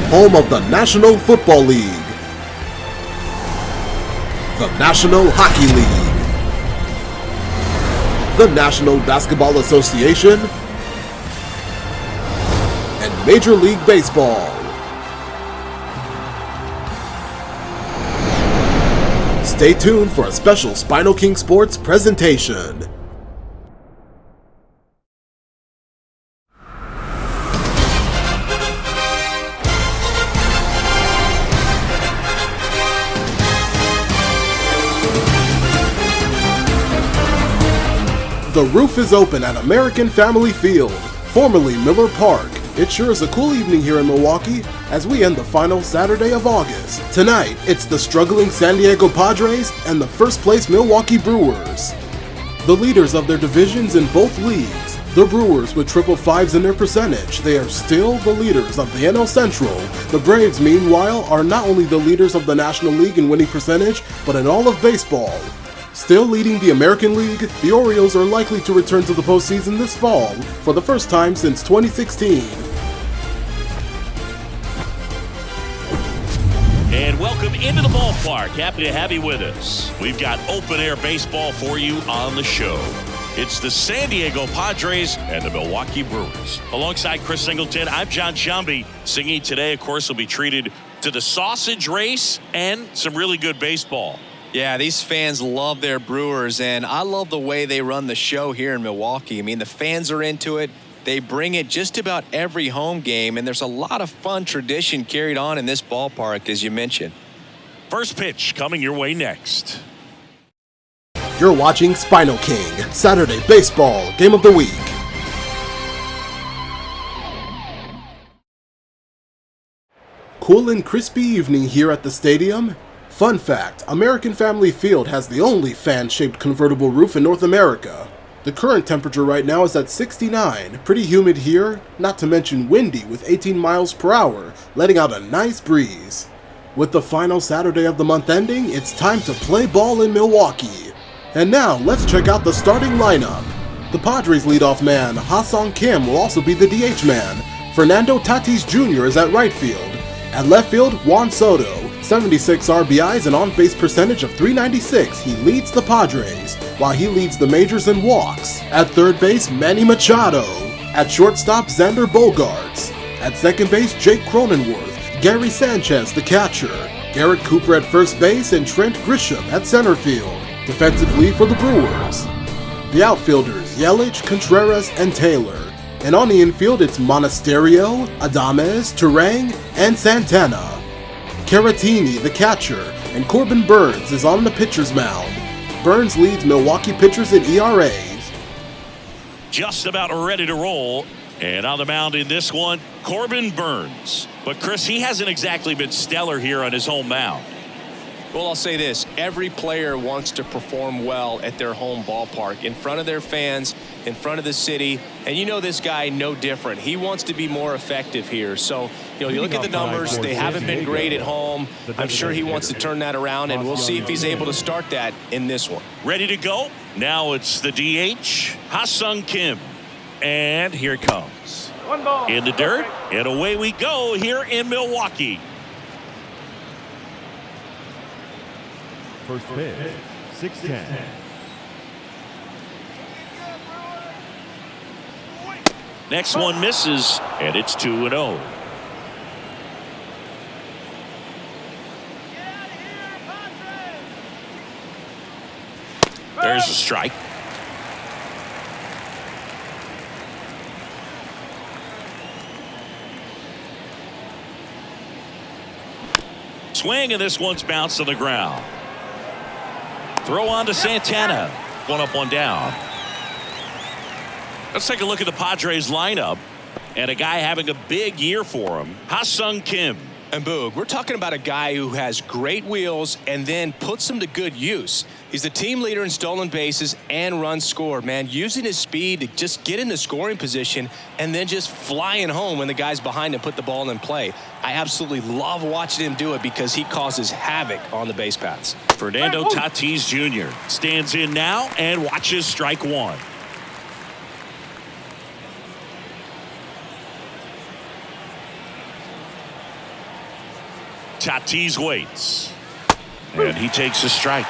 home of the National Football League, the National Hockey League, the National Basketball Association, and Major League Baseball. Stay tuned for a special SpinoKing Sports presentation. The roof is open at American Family Field, formerly Miller Park. It sure is a cool evening here in Milwaukee as we end the final Saturday of August. Tonight, it's the struggling San Diego Padres and the first place Milwaukee Brewers. The leaders of their divisions in both leagues, the Brewers with triple fives in their percentage, they are still the leaders of the NL Central. The Braves, meanwhile, are not only the leaders of the National League in winning percentage, but in all of baseball. Still leading the American League, the Orioles are likely to return to the postseason this fall for the first time since 2016. And welcome into the ballpark. Happy to have you with us. We've got open-air baseball for you on the show. It's the San Diego Padres and the Milwaukee Brewers. Alongside Chris Singleton, I'm John Shambi. Singing today, of course, will be treated to the sausage race and some really good baseball. Yeah, these fans love their Brewers, and I love the way they run the show here in Milwaukee. I mean, the fans are into it. They bring it just about every home game, and there's a lot of fun tradition carried on in this ballpark, as you mentioned. First pitch coming your way next. You're watching SpinoKing, Saturday Baseball Game of the Week. Cool and crispy evening here at the stadium. Fun fact, American Family Field has the only fan-shaped convertible roof in North America. The current temperature right now is at 69, pretty humid here, not to mention windy with 18 miles per hour, letting out a nice breeze. With the final Saturday of the month ending, it's time to play ball in Milwaukee. And now, let's check out the starting lineup. The Padres leadoff man, Ha-Seong Kim, will also be the DH man. Fernando Tatis Jr. is at right field. At left field, Juan Soto. 76 RBIs and on-base percentage of .396, he leads the Padres, while he leads the majors in walks. At third base, Manny Machado. At shortstop, Xander Bogaerts. At second base, Jake Cronenworth. Gary Sanchez, the catcher. Garrett Cooper at first base, and Trent Grisham at center field. Defensively for the Brewers, the outfielders, Yelich, Contreras, and Taylor. And on the infield, it's Monasterio, Adames, Turang, and Santana. Caratini, the catcher, and Corbin Burnes is on the pitcher's mound. Burnes leads Milwaukee pitchers in ERAs. Just about ready to roll. And on the mound in this one, Corbin Burnes. But Chris, he hasn't exactly been stellar here on his home mound. Well, I'll say this. Every player wants to perform well at their home ballpark, in front of their fans, in front of the city. And you know this guy no different. He wants to be more effective here. So, you look at the numbers. They haven't been great at home. I'm sure he wants to turn that around, and we'll see if he's able to start that in this one. Ready to go? Now it's the DH, Ha-Seong Kim. And here it comes. In the dirt, and away we go here in Milwaukee. First pitch, 6-10. Next one misses, and it's 2-0. There's a strike. Swing, and this one's bounced on the ground. Throw on to Santana. One up, one down. Let's take a look at the Padres lineup. And a guy having a big year for him, Ha-Seong Kim. And Boog, we're talking about a guy who has great wheels and then puts them to good use. He's the team leader in stolen bases and runs scored, man. Using his speed to just get in the scoring position and then just flying home when the guys behind him put the ball in play. I absolutely love watching him do it because he causes havoc on the base paths. Fernando Tatis Jr. stands in now and watches strike one. Tatis waits. And he takes a strike.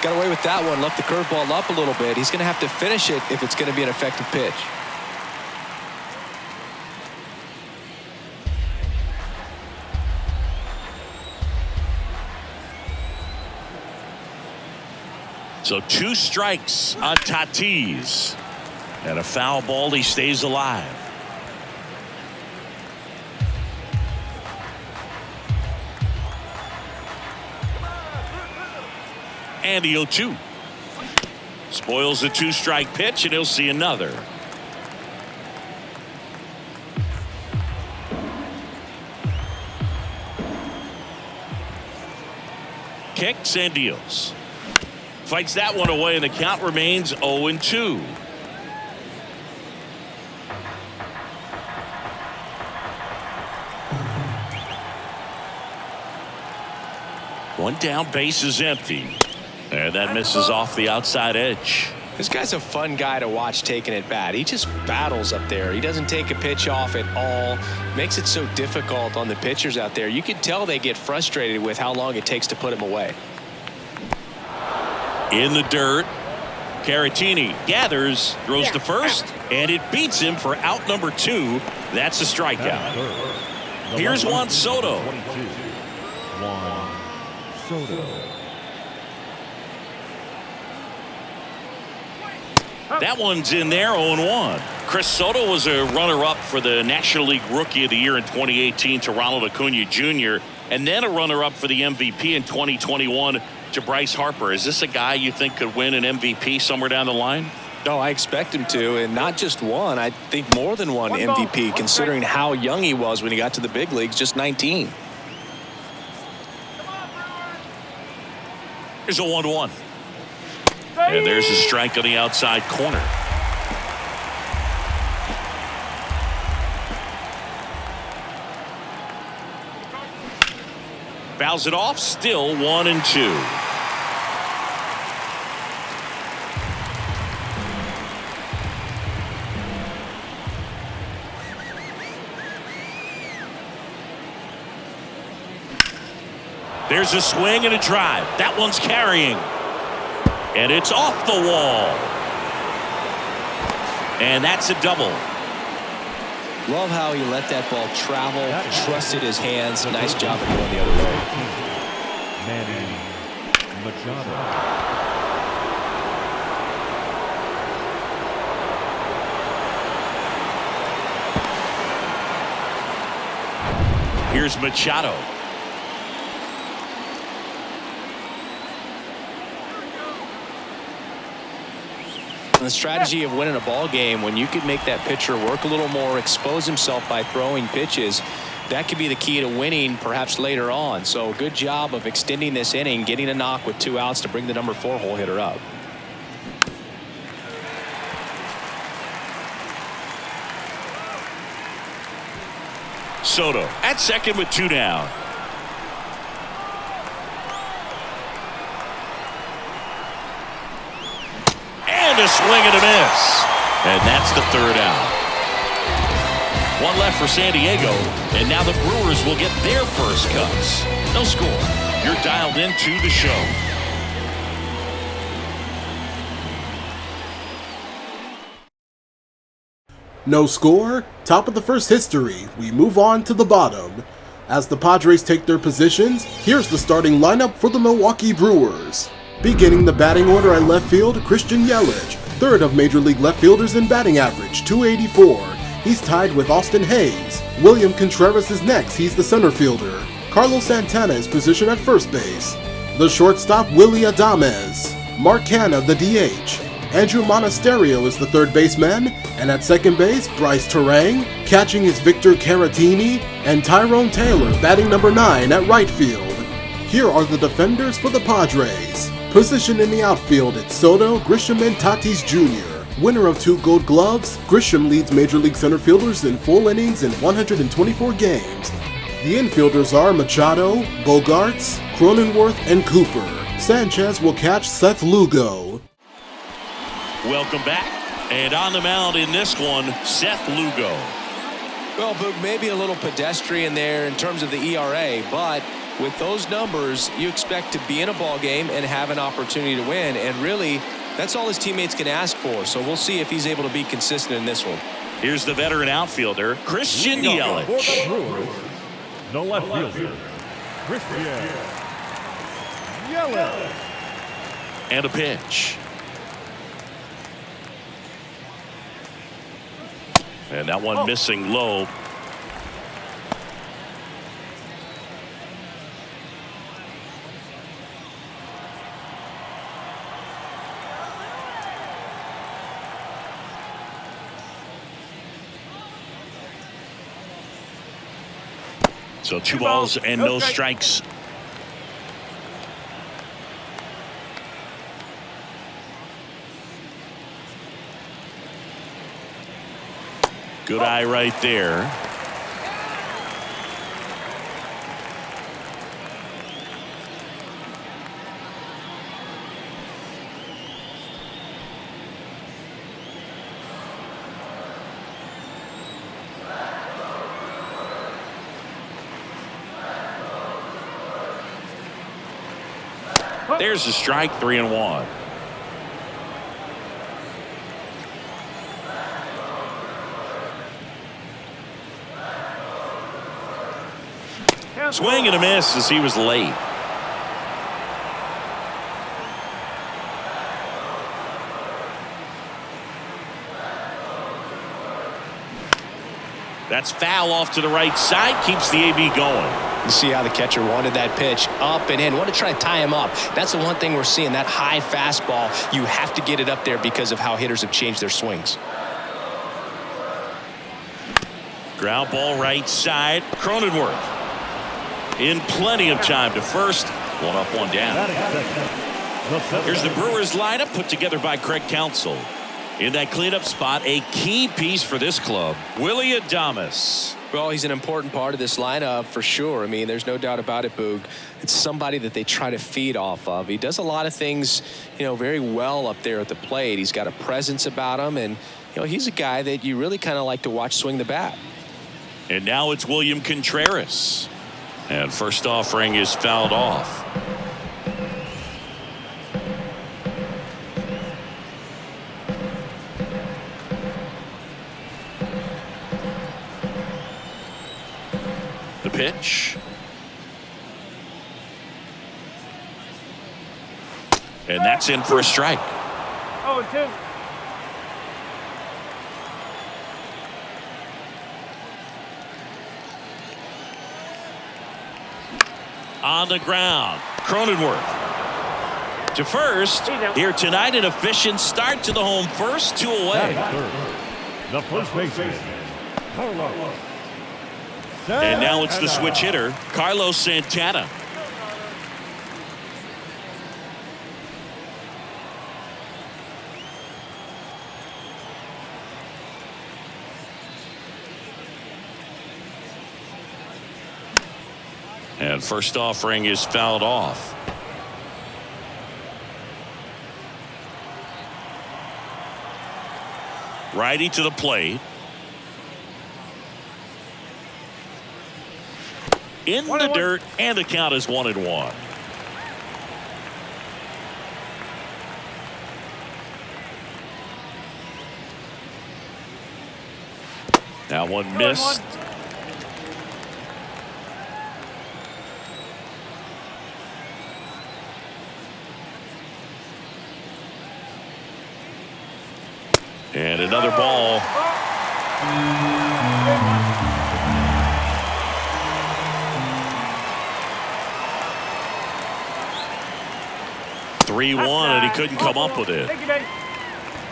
Got away with that one. Left the curveball up a little bit. He's going to have to finish it if it's going to be an effective pitch. So 2 strikes on Tatis. And a foul ball. He stays alive. And the 0-2. Spoils the 2-strike pitch, and he'll see another. Kicks and deals. Fights that one away, and the count remains 0-2. One down, base is empty. And that misses off the outside edge. This guy's a fun guy to watch taking it bat. He just battles up there. He doesn't take a pitch off at all. Makes it so difficult on the pitchers out there. You can tell they get frustrated with how long it takes to put him away. In the dirt. Caratini gathers, throws to first, and it beats him for out number 2. That's a strikeout. Here's Juan Soto. Juan Soto. That one's in there, 0-1. Chris Soto was a runner-up for the National League Rookie of the Year in 2018 to Ronald Acuna Jr., and then a runner-up for the MVP in 2021 to Bryce Harper. Is this a guy you think could win an MVP somewhere down the line? No, I expect him to, and not just one. I think more than one MVP, considering how young he was when he got to the big leagues, just 19. Here's a 1-1. And there's a strike on the outside corner. Fouls it off, still 1-2. There's a swing and a drive. That one's carrying. And it's off the wall. And that's a double. Love how he let that ball travel, trusted his hands. Nice job of going the other way. Manny Machado. Here's Machado. The strategy of winning a ball game, when you could make that pitcher work a little more, expose himself by throwing pitches, that could be the key to winning perhaps later on. So good job of extending this inning, getting a knock with 2 outs to bring the number 4 hole hitter up. Soto at second with 2 down. And a swing and a miss. And that's the 3rd out. 1 left for San Diego. And now the Brewers will get their first cuts. No score. You're dialed into the show. No score? Top of the first history. We move on to the bottom. As the Padres take their positions, here's the starting lineup for the Milwaukee Brewers. Beginning the batting order at left field, Christian Yelich, 3rd of Major League left fielders in batting average, .284. He's tied with Austin Hayes. William Contreras is next, he's the center fielder. Carlos Santana is positioned at first base. The shortstop, Willie Adames. Mark Canha, the DH. Andrew Monasterio is the 3rd baseman, and at second base, Bryce Terang. Catching is Victor Caratini, and Tyrone Taylor batting number 9 at right field. Here are the defenders for the Padres. Positioned in the outfield, it's Soto, Grisham, and Tatis Jr. Winner of 2 Gold Gloves, Grisham leads Major League center fielders in full innings in 124 games. The infielders are Machado, Bogarts, Cronenworth, and Cooper. Sanchez will catch Seth Lugo. Welcome back. And on the mound in this one, Seth Lugo. Well, but maybe a little pedestrian there in terms of the ERA, but with those numbers, you expect to be in a ball game and have an opportunity to win, and really, that's all his teammates can ask for. So we'll see if he's able to be consistent in this one. Here's the veteran outfielder, Christian Yelich. Brewers, the left fielder, Christian Yelich. And a pitch. And that one missing low. So 2 balls and no strikes. Good eye right there. There's a strike, 3-1. Swing and a miss as he was late. That's foul off to the right side, keeps the AB going. You see how the catcher wanted that pitch up and in. Want to try to tie him up. That's the one thing we're seeing, that high fastball. You have to get it up there because of how hitters have changed their swings. Ground ball right side. Cronenworth in plenty of time to first. 1 up, 1 down. Here's the Brewers lineup put together by Craig Counsell. In that cleanup spot, a key piece for this club, Willy Adames. Well, he's an important part of this lineup for sure. I mean, there's no doubt about it, Boog. It's somebody that they try to feed off of. He does a lot of things, very well up there at the plate. He's got a presence about him, and, he's a guy that you really kind of like to watch swing the bat. And now it's William Contreras. And first offering is fouled off. The pitch. And that's in for a strike. 0-2. On the ground, Cronenworth to first. Here tonight, an efficient start to the home first, 2 away. The first baseman, Carlos. And now it's the switch hitter, Carlos Santana. And first offering is fouled off. Righty to the plate. In the dirt, and the count is 1-1. That one missed. And another ball. (3-1), and he couldn't come up with it.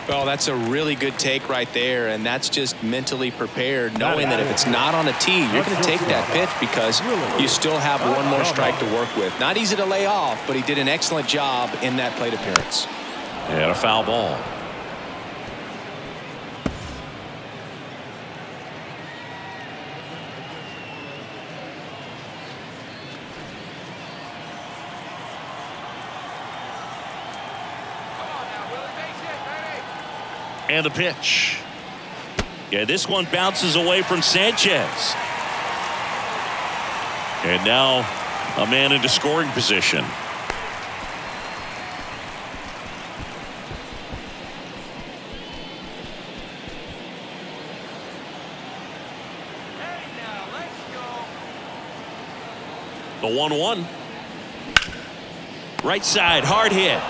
Well, that's a really good take right there, and that's just mentally prepared, knowing that if it's not on a tee, you're going to take that pitch because you still have one more strike to work with. Not easy to lay off, but he did an excellent job in that plate appearance. And a foul ball. And a pitch. Yeah, this one bounces away from Sanchez. And now a man into scoring position. The 1-1. Right side, hard hit.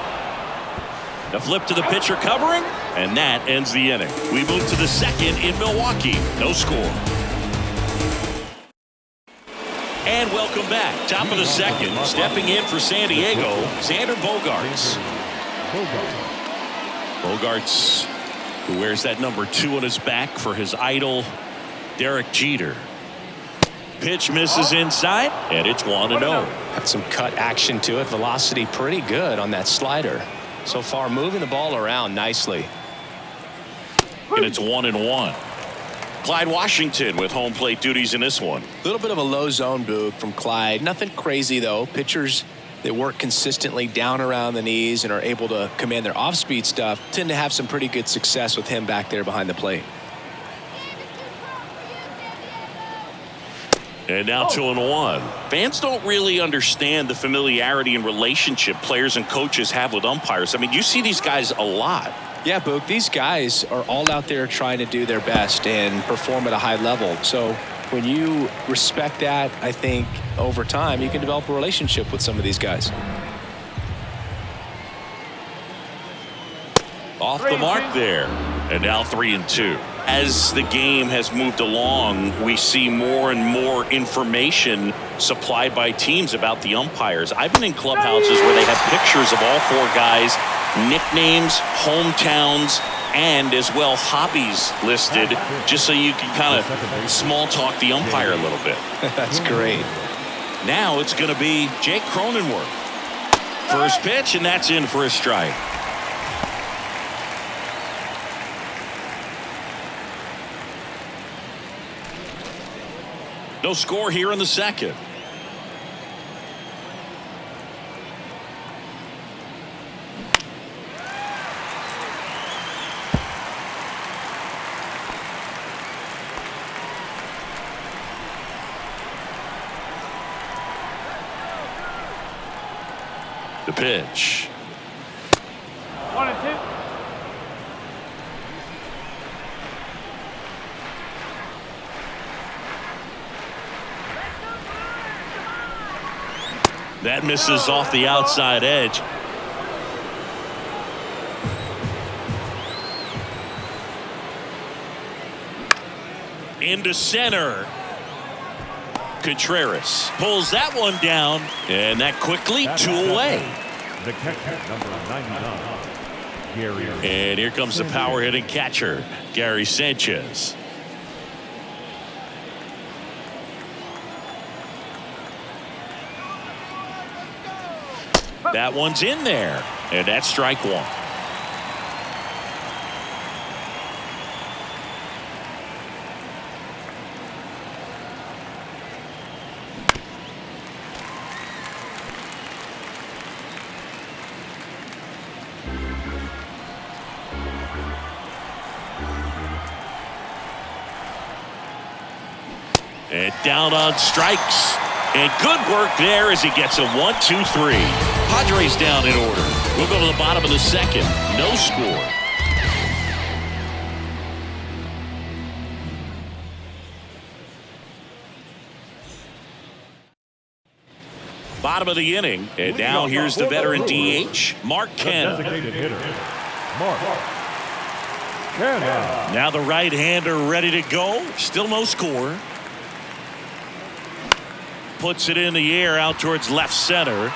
The flip to the pitcher covering, and that ends the inning. We move to the second in Milwaukee. No score. And welcome back. Top of the second. Stepping in for San Diego, Xander Bogaerts. Bogaerts, who wears that number 2 on his back for his idol, Derek Jeter. Pitch misses inside, and it's 1-0. Got some cut action to it. Velocity pretty good on that slider. So far, moving the ball around nicely. And it's 1-1. Clyde Washington with home plate duties in this one. A little bit of a low zone boog from Clyde. Nothing crazy, though. Pitchers that work consistently down around the knees and are able to command their off-speed stuff tend to have some pretty good success with him back there behind the plate. And now 2-1. Fans don't really understand the familiarity and relationship players and coaches have with umpires. I mean, you see these guys a lot. Yeah, Boog, these guys are all out there trying to do their best and perform at a high level. So when you respect that, I think over time you can develop a relationship with some of these guys. Off the mark there. And now 3-2. As the game has moved along, we see more and more information supplied by teams about the umpires. I've been in clubhouses where they have pictures of all 4 guys, nicknames, hometowns, and as well hobbies listed, just so you can kind of small talk the umpire a little bit. That's great. Now it's going to be Jake Cronenworth. First pitch, and that's in for a strike. No score here in the second. The pitch. 1-2. That misses off the outside edge. Into center. Contreras pulls that one down, and that quickly 2 away. The catcher, number 99, Gary. And here comes the power hitting catcher, Gary Sanchez. That one's in there, and that's strike 1. And down on strikes. And good work there as he gets a 1-2-3. Padres down in order. We'll go to the bottom of the second. No score. Bottom of the inning. And now here's the veteran DH, Mark Canha. Designated hitter, Mark Canha. Now the right-hander ready to go. Still no score. Puts it in the air out towards left center.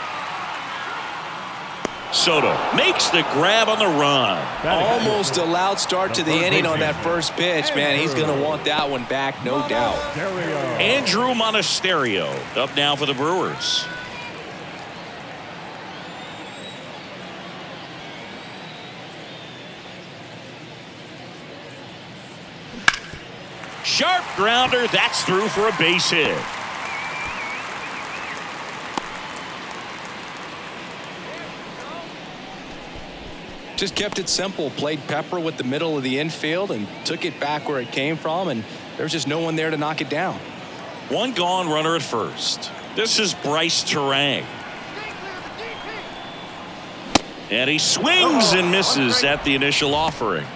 Soto makes the grab on the run. Almost a loud start to the inning on that first pitch. Man, he's going to want that one back, no doubt. Andrew Monasterio up now for the Brewers. Sharp grounder, that's through for a base hit. Just kept it simple, played pepper with the middle of the infield and took it back where it came from, and there's just no one there to knock it down. One gone, runner at first. This is Bryce Terang. And he swings and misses at the initial offering.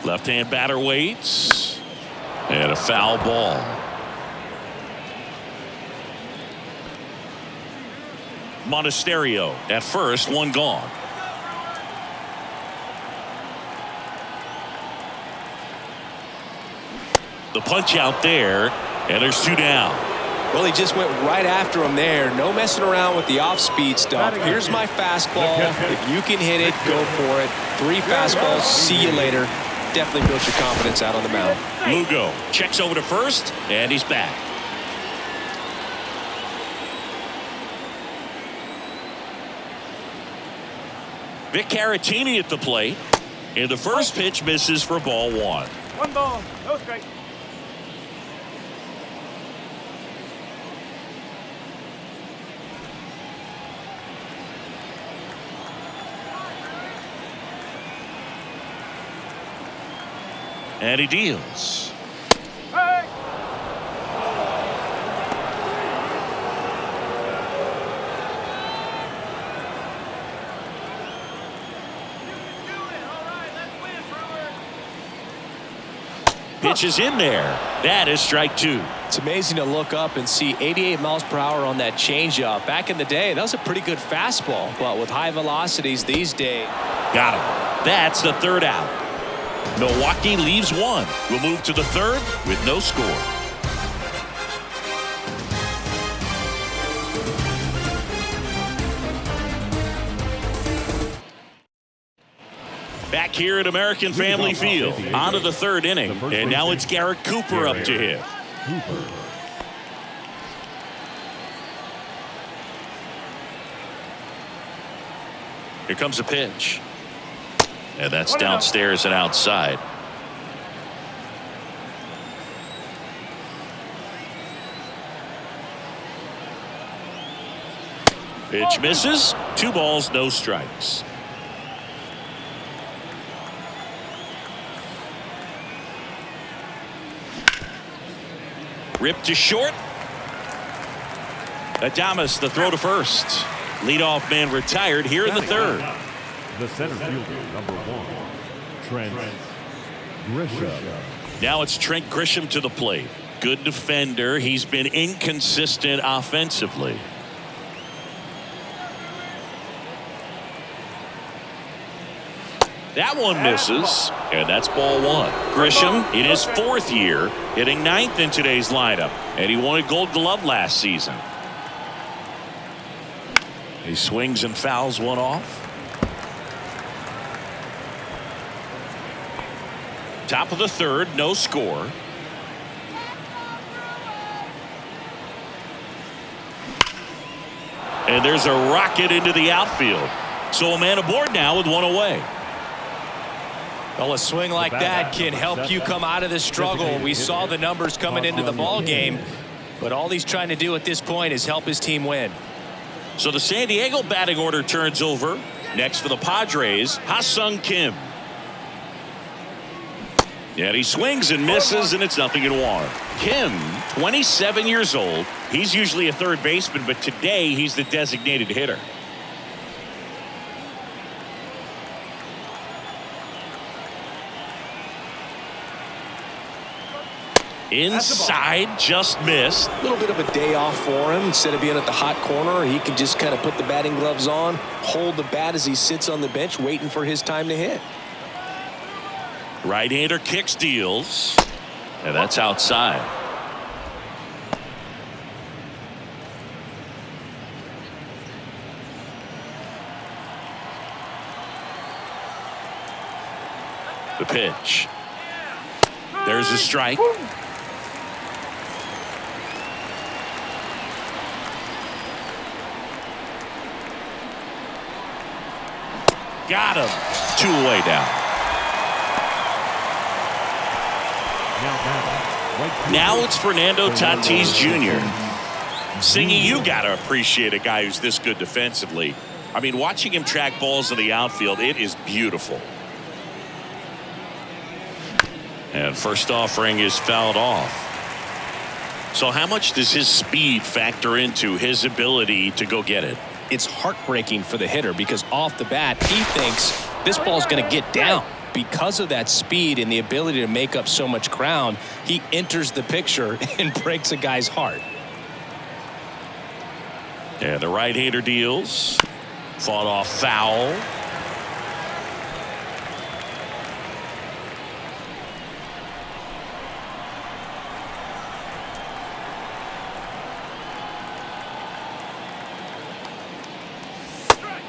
Left-hand batter waits. And a foul ball. Monasterio at first, one gone. The punch out there, and there's two down. Well, he just went right after him there. No messing around with the off-speed stuff. Here's my fastball. If you can hit it, go for it. 3 fastballs. See you later. Definitely built your confidence out on the mound. Lugo checks over to first, and he's back. Vic Caratini at the plate. And the first pitch misses for ball 1. 1 ball, no strike. And he deals. Hey! Pitch is in there. That is strike 2. It's amazing to look up and see 88 miles per hour on that changeup. Back in the day, that was a pretty good fastball, but with high velocities these days. Got him. That's the third out. Milwaukee leaves 1. We'll move to the third with no score. Back here at American Family Field, on to the third inning, and now it's Garrett Cooper up to hit. Here comes a pitch. And that's downstairs and outside. Pitch misses. 2 balls, no strikes. Ripped to short. Adames, the throw to first. Leadoff man retired here in the third. The center fielder, number 1, Trent Grisham. Now it's Trent Grisham to the plate. Good defender. He's been inconsistent offensively. That one misses, and that's ball 1. Grisham in his 4th year, hitting 9th in today's lineup, and he won a Gold Glove last season. He swings and fouls one off. Top of the third, no score. And there's a rocket into the outfield. So a man aboard now with 1 away. Well, a swing like that can help you come out of the struggle. We saw the numbers coming into the ball game, but all he's trying to do at this point is help his team win. So the San Diego batting order turns over. Next for the Padres, Ha-Sung Kim. And he swings and misses, and it's 0-1. Kim, 27 years old. He's usually a third baseman, but today he's the designated hitter. Inside, just missed. A little bit of a day off for him. Instead of being at the hot corner, he can just kind of put the batting gloves on, hold the bat as he sits on the bench waiting for his time to hit. Right-hander kicks, deals, and that's outside. The pitch. There's a strike. Got him. 2 away down. Now it's Fernando Tatis Jr. Singy, you got to appreciate a guy who's this good defensively. I mean, watching him track balls in the outfield, it is beautiful. And first offering is fouled off. So how much does his speed factor into his ability to go get it? It's heartbreaking for the hitter because off the bat, he thinks this ball's going to get down. Because of that speed and the ability to make up so much ground, he enters the picture and breaks a guy's heart. And the right-hander deals. Fought off foul.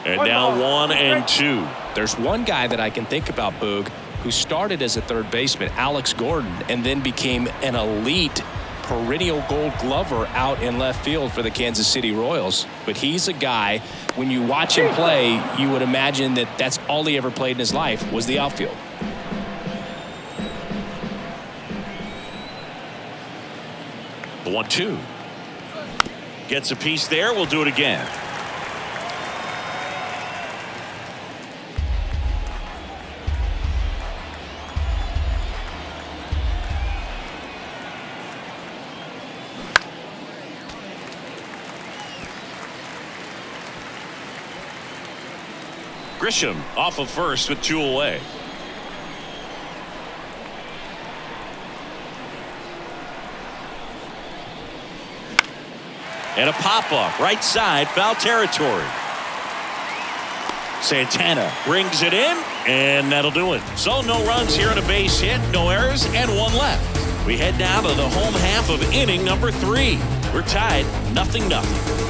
And now 1-2. There's one guy that I can think about, Boog, who started as a third baseman, Alex Gordon, and then became an elite perennial Gold Glover out in left field for the Kansas City Royals. But he's a guy, when you watch him play, you would imagine that that's all he ever played in his life was the outfield. The 1-2. Gets a piece there. We'll do it again. Grisham off of first with 2 away. And a pop-up right side, foul territory. Santana brings it in, and that'll do it. So no runs here on a base hit, no errors, and 1 left. We head now to the home half of inning number 3. We're tied 0-0.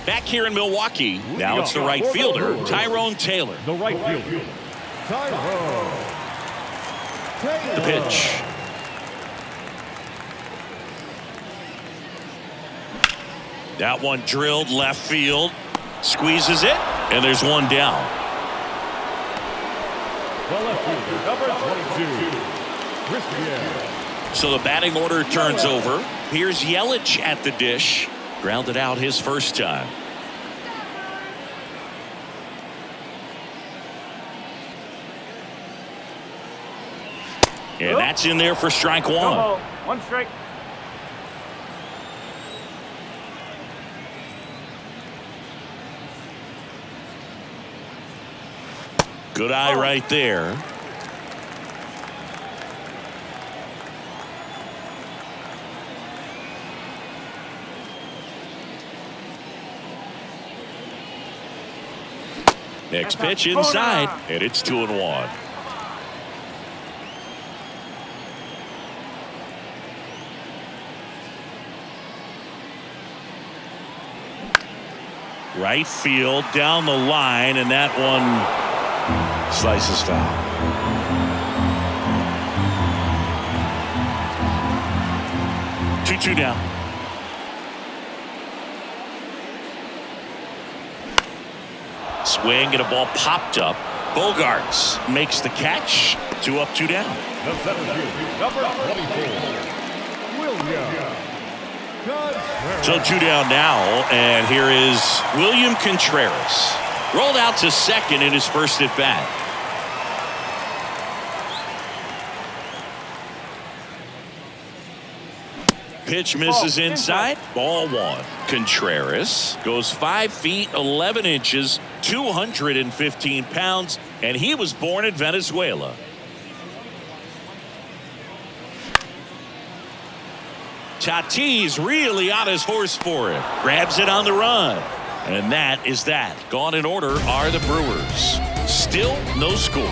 Back here in Milwaukee, now it's the right fielder, Tyrone Taylor. The right fielder, Tyrone Taylor. The pitch. That one drilled left field. Squeezes it, and there's 1 down. The left fielder, number 22, Christian. So the batting order turns over. Here's Yelich at the dish. Grounded out his first time. And that's in there for strike 1. 1 strike. Good eye right there. Next pitch inside, and it's 2-1. Right field down the line, and that one slices foul. Two down. Swing and a ball popped up. Bogarts makes the catch. 2 up, 2 down. The center fielder, number 24, William. So 2 down now, and here is William Contreras. Rolled out to second in his first at bat. Pitch misses inside. Ball 1. Contreras goes 5 feet 11 inches, 215 pounds, and he was born in Venezuela. Tatis really on his horse for it. Grabs it on the run. And that is that. Gone in order are the Brewers. Still no score.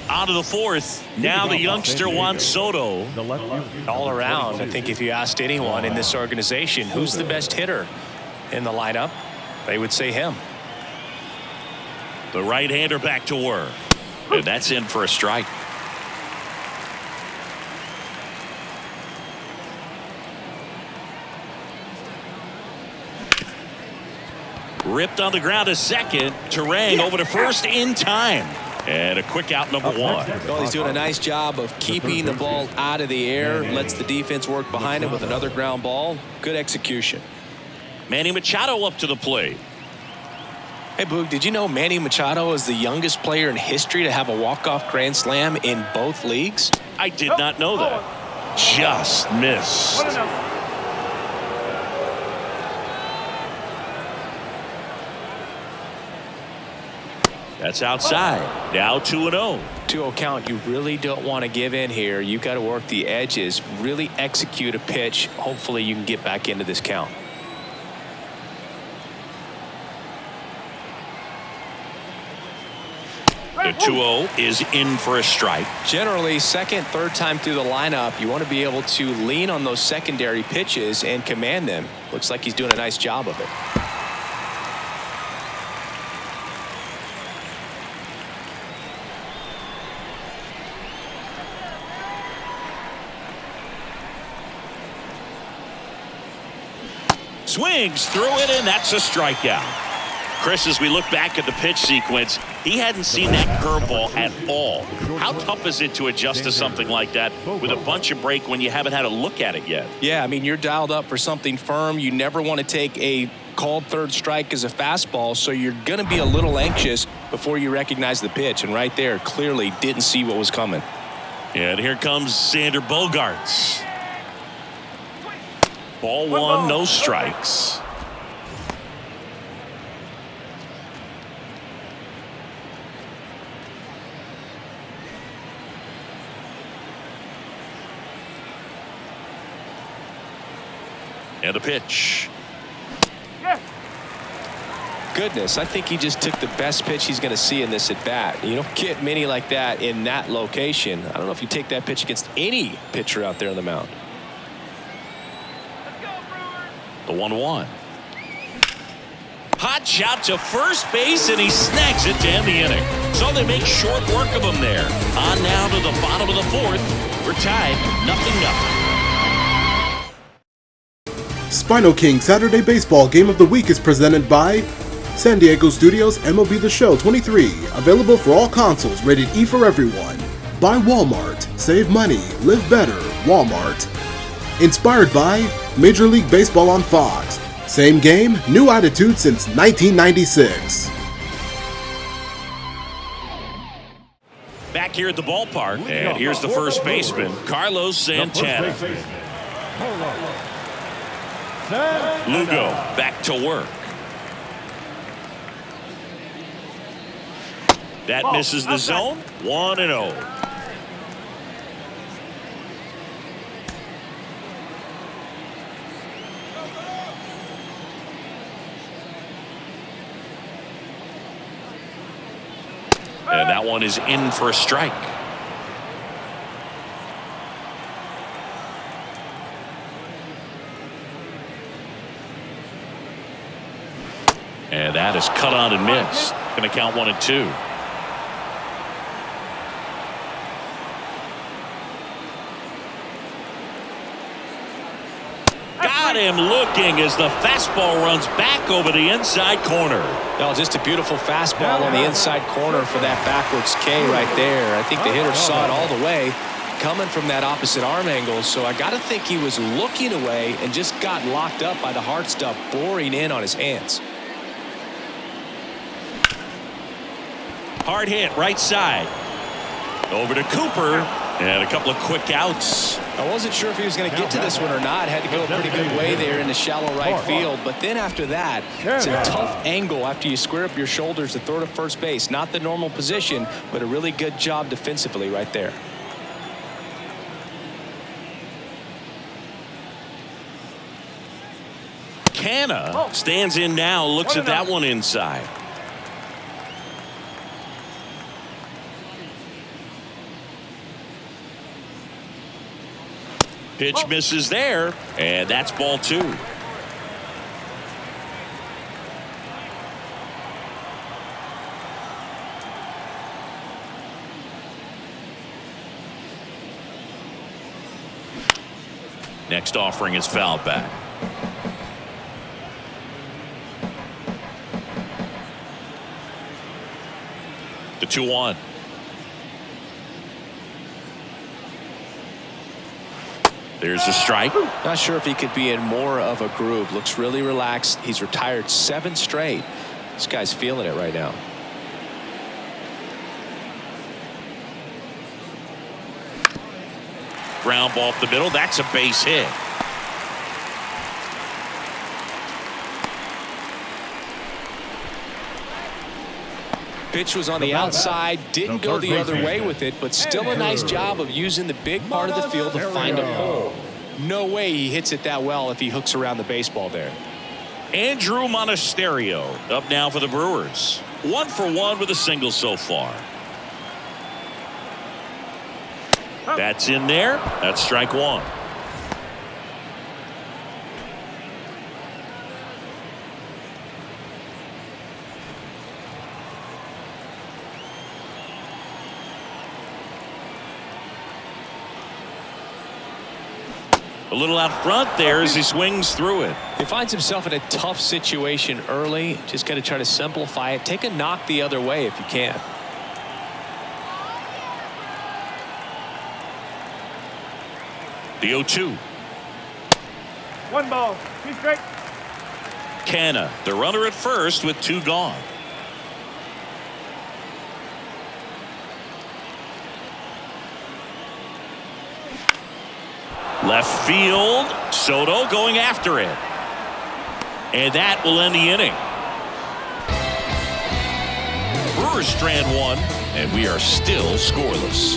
On to the 4th. Now the youngster Juan Soto. The left fielder. All around, I think if you asked anyone in this organization who's the best hitter in the lineup, they would say him. The right-hander back to work. And that's in for a strike. Ripped on the ground to second. Terang over to first in time. And a quick out, number one. Well, he's doing a nice job of keeping the ball out of the air. Lets the defense work behind him with another ground ball. Good execution. Manny Machado up to the plate. Hey, Boog, did you know Manny Machado is the youngest player in history to have a walk-off grand slam in both leagues? I did not know that. Just missed. That's outside. Now 2-0. 2-0 count. You really don't want to give in here. You got to work the edges, really execute a pitch. Hopefully you can get back into this count. The 2-0 is in for a strike. Generally, second, third time through the lineup, you want to be able to lean on those secondary pitches and command them. Looks like he's doing a nice job of it. Swings through it, and that's a strikeout. Chris, as we look back at the pitch sequence, he hadn't seen that curveball at all. How tough is it to adjust to something like that with a bunch of break when you haven't had a look at it yet? Yeah, I mean, you're dialed up for something firm. You never want to take a called third strike as a fastball, so you're going to be a little anxious before you recognize the pitch. And right there, clearly didn't see what was coming. And here comes Xander Bogaerts. Ball one, no strikes. And a pitch. Goodness, I think he just took the best pitch he's going to see in this at bat. You don't get many like that in that location. I don't know if you take that pitch against any pitcher out there on the mound. The 1-1. Hot shot to first base, and he snags it to end the inning. So they make short work of him there. On now to the bottom of the fourth. We're tied 0-0. SpinoKing Saturday Baseball Game of the Week is presented by San Diego Studios MLB The Show 23. Available for all consoles, rated E for everyone. By Walmart. Save money. Live better. Walmart. Inspired by Major League Baseball on Fox. Same game, new attitude since 1996. Back here at the ballpark, and here's the first baseman, Carlos Santana. Lugo back to work. That misses the zone. 1-0. And that one is in for a strike. And that is cut on and missed. Going to count 1-2. Got him looking as the fastball runs back over the inside corner. No, just a beautiful fastball on the inside corner for that backwards K right there. I think the hitter saw it all the way coming from that opposite arm angle, so I got to think he was looking away and just got locked up by the hard stuff boring in on his hands. Hard hit right side. Over to Cooper, and a couple of quick outs. I wasn't sure if he was going to get to this one or not. Had to go a pretty good way there in the shallow right field. But then after that, it's a tough angle after you square up your shoulders to throw to first base. Not the normal position, but a really good job defensively right there. Canna stands in now, looks at that one inside. Pitch misses there, and that's ball two. Next offering is fouled back. 2-1. There's a strike. Not sure if he could be in more of a groove. Looks really relaxed. He's retired 7 straight. This guy's feeling it right now. Ground ball up the middle. That's a base hit. Pitch was on the outside, didn't go the other way with it, but still a nice job of using the big part of the field to find a hole. No way he hits it that well if he hooks around the baseball there. Andrew Monasterio up now for the Brewers. 1 for 1 with a single so far. That's in there. That's strike 1. A little out front there as he swings through it. He finds himself in a tough situation early. Just got to try to simplify it. Take a knock the other way if you can. The 0-2. 1 ball, 2 strikes. Canna, the runner at first with 2 gone. Left field, Soto going after it. And that will end the inning. Brewers strand 1, and we are still scoreless.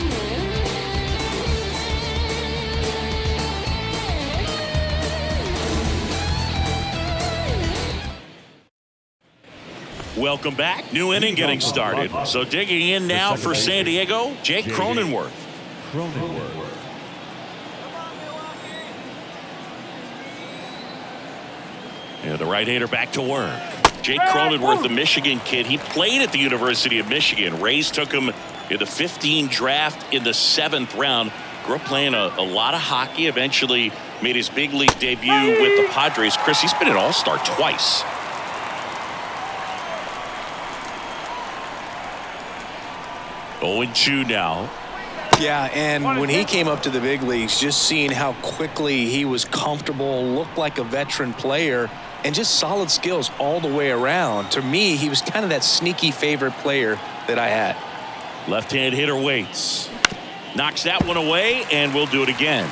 Welcome back. New inning getting started. So digging in now for San Diego, Jake Cronenworth. And the right-hander back to work. Jake Cronenworth, the Michigan kid. He played at the University of Michigan. Rays took him in the 15 draft in the 7th round. Grew up playing a lot of hockey. Eventually made his big league debut with the Padres. Chris, he's been an all-star twice. Oh, 0-2 now. Yeah, and when he came up to the big leagues, just seeing how quickly he was comfortable, looked like a veteran player, and just solid skills all the way around. To me, he was kind of that sneaky favorite player that I had. Left-hand hitter waits. Knocks that one away, and we'll do it again.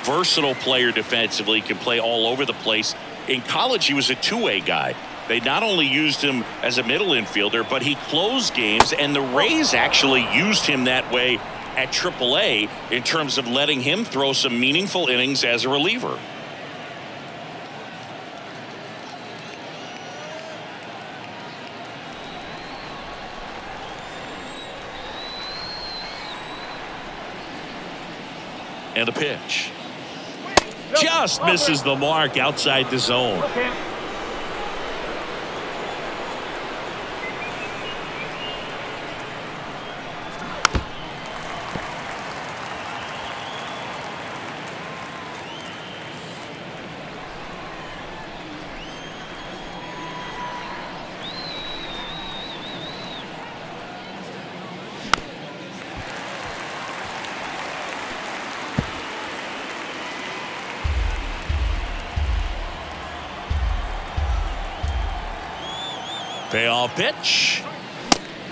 Versatile player defensively, can play all over the place. In college, he was a two-way guy. They not only used him as a middle infielder, but he closed games, and the Rays actually used him that way at AAA in terms of letting him throw some meaningful innings as a reliever. And the pitch. Just misses the mark outside the zone. Okay. Payoff pitch.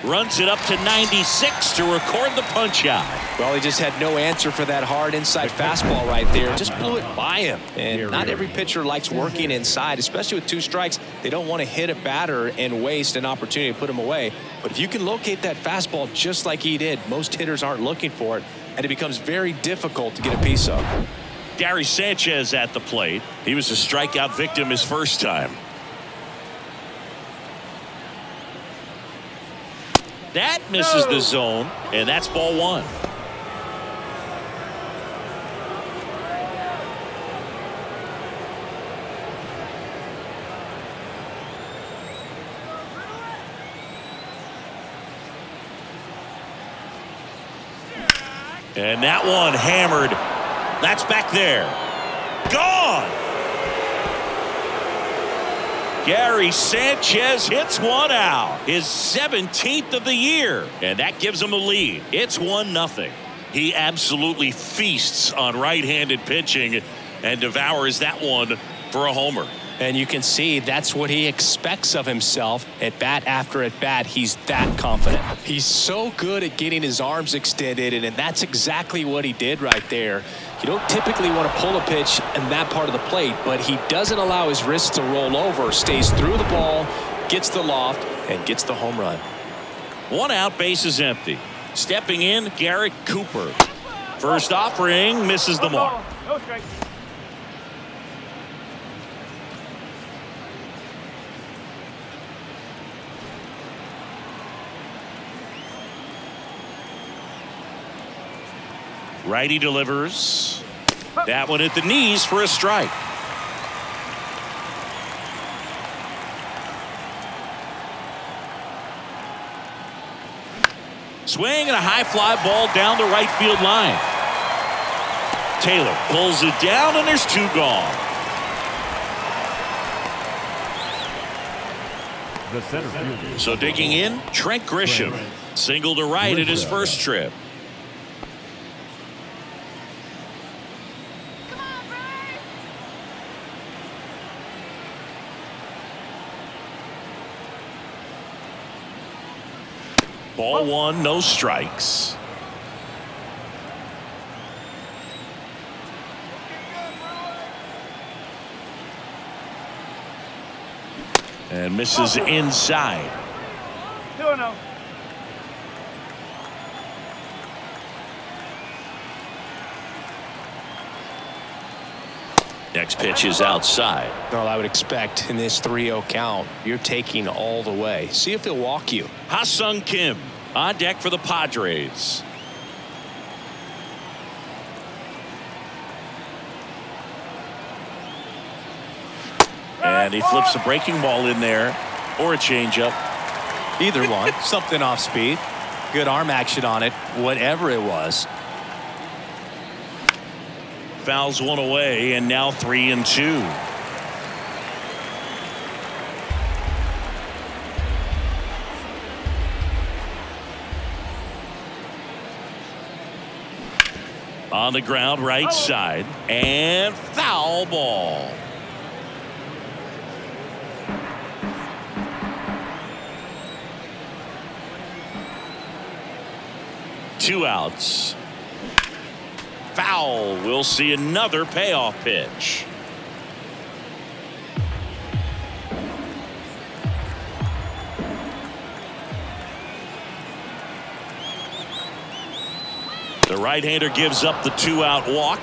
Runs it up to 96 to record the punch out. Well, he just had no answer for that hard inside fastball right there. Just blew it by him. And not every pitcher likes working inside, especially with 2 strikes. They don't want to hit a batter and waste an opportunity to put him away. But if you can locate that fastball just like he did, most hitters aren't looking for it, and it becomes very difficult to get a piece of. Gary Sanchez at the plate. He was a strikeout victim his first time. That misses the zone, and that's ball 1. And that one hammered. That's back there. Gone. Gary Sanchez hits one out. His 17th of the year. And that gives him a lead. It's 1-0. He absolutely feasts on right-handed pitching and devours that one for a homer. And you can see that's what he expects of himself at bat after at bat. He's that confident. He's so good at getting his arms extended, and that's exactly what he did right there. You don't typically want to pull a pitch in that part of the plate, but he doesn't allow his wrists to roll over, stays through the ball, gets the loft, and gets the home run. 1 out, base is empty. Stepping in, Garrett Cooper. First offering, misses the mark. No strike. Righty delivers. That one at the knees for a strike. Swing and a high fly ball down the right field line. Taylor pulls it down, and there's 2 gone. The center fielder. So digging in, Trent Grisham. Single to right at his first trip. Ball 1, no strikes. And misses inside. 2-0. Next pitch is outside. Well, I would expect in this 3-0 count, you're taking all the way. See if he'll walk you. Ha-Sung Kim on deck for the Padres. And he flips a breaking ball in there, or a changeup. Either one. Something off speed. Good arm action on it, whatever it was. Fouls one away, and now 3-2. On the ground, right side, and foul ball. Two outs. Foul. We'll see another payoff pitch. The right-hander gives up the 2-out walk.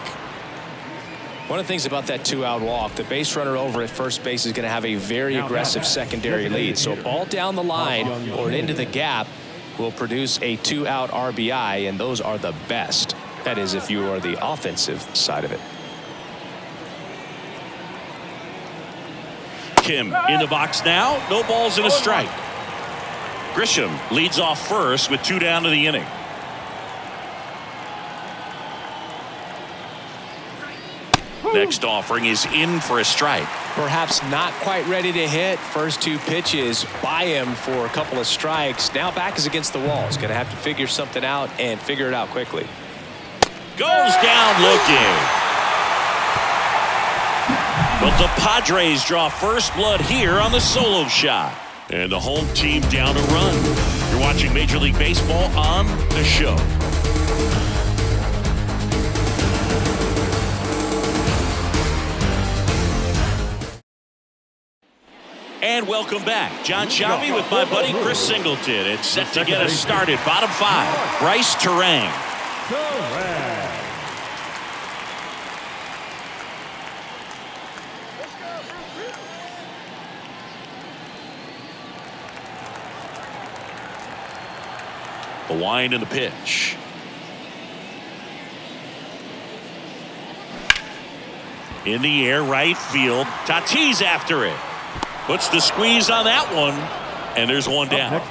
One of the things about that 2-out walk, the base runner over at first base is going to have a very aggressive secondary lead. So a ball down the line or into the gap will produce a 2-out RBI, and those are the best. That is, if you are the offensive side of it. Kim in the box now. No balls and a strike. Grisham leads off first with 2 down to the inning. Next offering is in for a strike. Perhaps not quite ready to hit. First 2 pitches by him for a couple of strikes. Now back is against the wall. He's going to have to figure something out and figure it out quickly. Goes down looking. But the Padres draw first blood here on the solo shot. And the home team down a run. You're watching Major League Baseball on the show. And welcome back. John Shabby with my buddy Chris Singleton. It's set to get us started. Bottom 5. Bryce Terang. The wind and the pitch. In the air, right field. Tatis after it. Puts the squeeze on that one, and there's one down.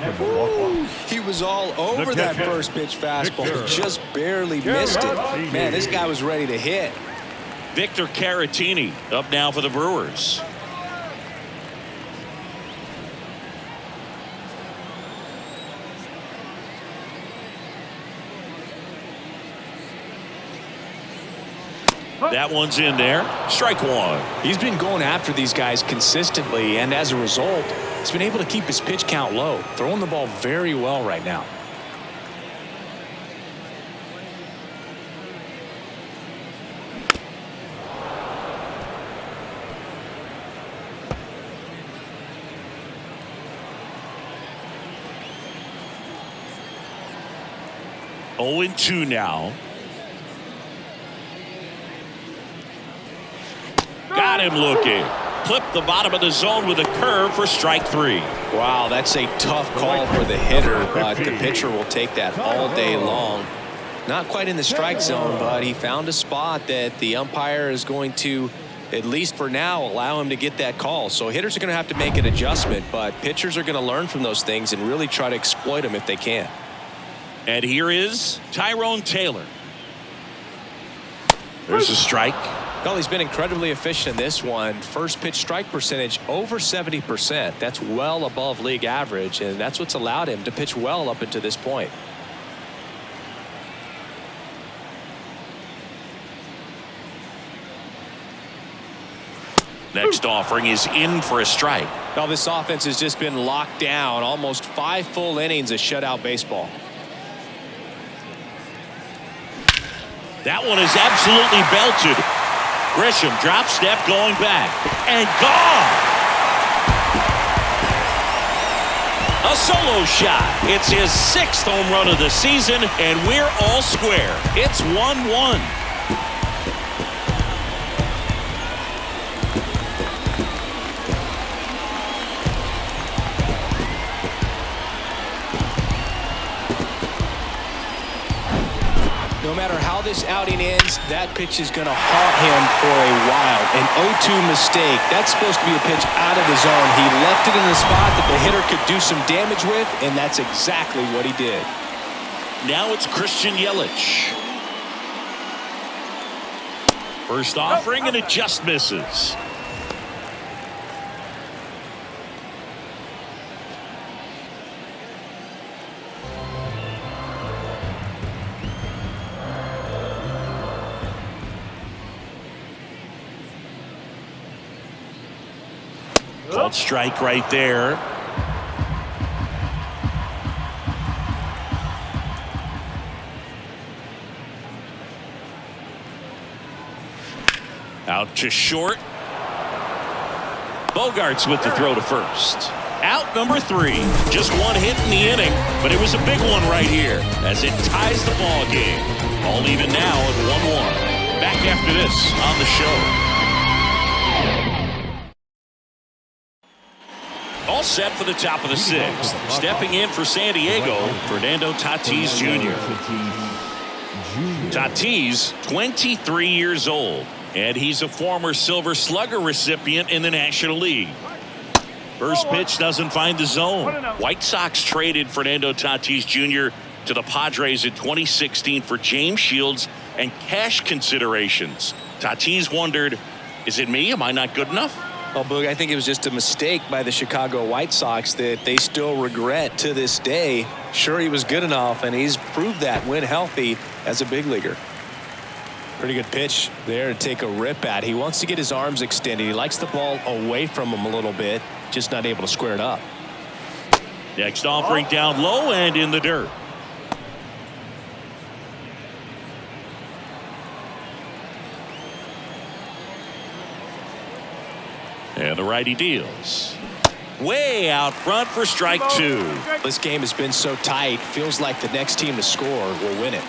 He was all over that first pitch fastball. Just barely missed it. Man, this guy was ready to hit. Victor Caratini up now for the Brewers. That one's in there. Strike one. He's been going after these guys consistently, and as a result, he's been able to keep his pitch count low, throwing the ball very well right now. Oh and 2 now. Got him looking. Clipped the bottom of the zone with a curve for strike 3. Wow, that's a tough call for the hitter, but the pitcher will take that all day long. Not quite in the strike zone, but he found a spot that the umpire is going to, at least for now, allow him to get that call. So hitters are going to have to make an adjustment, but pitchers are going to learn from those things and really try to exploit them if they can. And here is Tyrone Taylor. There's a strike. Well, he's been incredibly efficient in this one. First pitch strike percentage over 70%. That's well above league average, and that's what's allowed him to pitch well up until this point. Next offering is in for a strike. Well, this offense has just been locked down. Almost 5 full innings of shutout baseball. That one is absolutely belted. Grisham drop step going back and gone. A solo shot. It's his 6th home run of the season, and we're all square. It's 1-1. No matter how this outing ends, that pitch is going to haunt him for a while. An 0-2 mistake. That's supposed to be a pitch out of the zone. He left it in the spot that the hitter could do some damage with, and that's exactly what he did. Now it's Christian Yelich. First offering, and it just misses. Called strike right there. Out to short. Bogarts with the throw to first. Out number 3. Just one hit in the inning, but it was a big one right here as it ties the ball game. All even now at 1-1. Back after this on the show. All set for the top of the 6th. Stepping in for San Diego, Fernando Tatis Jr. Tatis, 23 years old, and he's a former Silver Slugger recipient in the National League. First pitch doesn't find the zone. White Sox traded Fernando Tatis Jr. to the Padres in 2016 for James Shields and cash considerations. Tatis wondered, is it me? Am I not good enough? Well, Boog, I think it was just a mistake by the Chicago White Sox that they still regret to this day. Sure, he was good enough, and he's proved that when healthy as a big leaguer. Pretty good pitch there to take a rip at. He wants to get his arms extended. He likes the ball away from him a little bit, just not able to square it up. Next offering down low and in the dirt. And the righty deals. Way out front for strike 2. This game has been so tight. Feels like the next team to score will win it.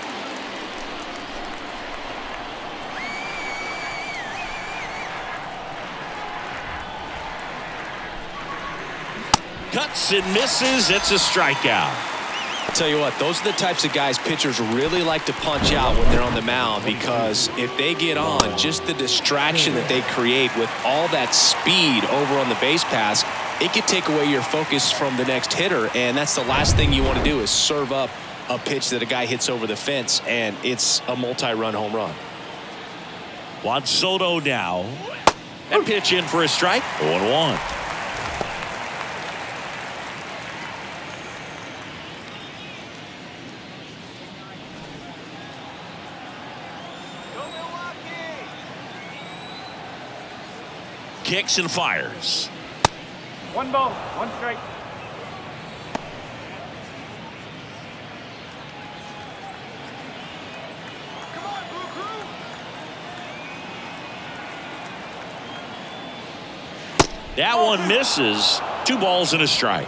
Cuts and misses. It's a strikeout. I'll tell you what, those are the types of guys pitchers really like to punch out when they're on the mound, because if they get on, just the distraction that they create with all that speed over on the base pass, it could take away your focus from the next hitter, and that's the last thing you want to do is serve up a pitch that a guy hits over the fence, and it's a multi-run home run. Juan Soto now. And pitch in for a strike. 0-1. kicks and fires. 1 ball, 1 strike. That one misses. 2 balls and a strike.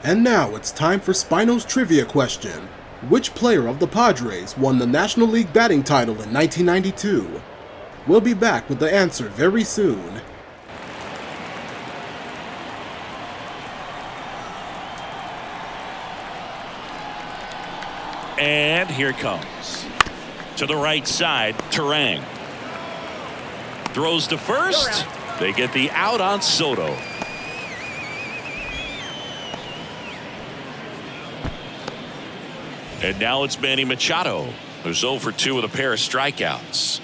And now it's time for Spino's trivia question. Which player of the Padres won the National League batting title in 1992? We'll be back with the answer very soon. And here it comes. To the right side, Terang. Throws to first. They get the out on Soto. And now it's Manny Machado, who's 0 for 2 with a pair of strikeouts.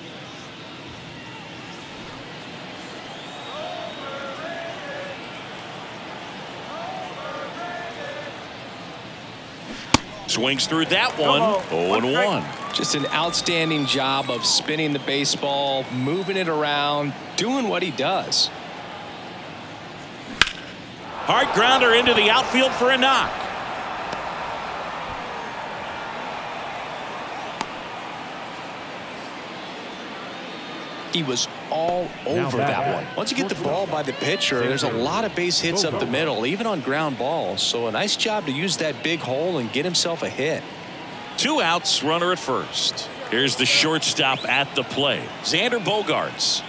Swings through that one. 0-1. Just an outstanding job of spinning the baseball, moving it around, doing what he does. Hard grounder into the outfield for a knock. He was all over that one. Once you get the ball by the pitcher, there's a lot of base hits up the middle, even on ground balls. So a nice job to use that big hole and get himself a hit. 2 outs, runner at first. Here's the shortstop at the plate, Xander Bogaerts.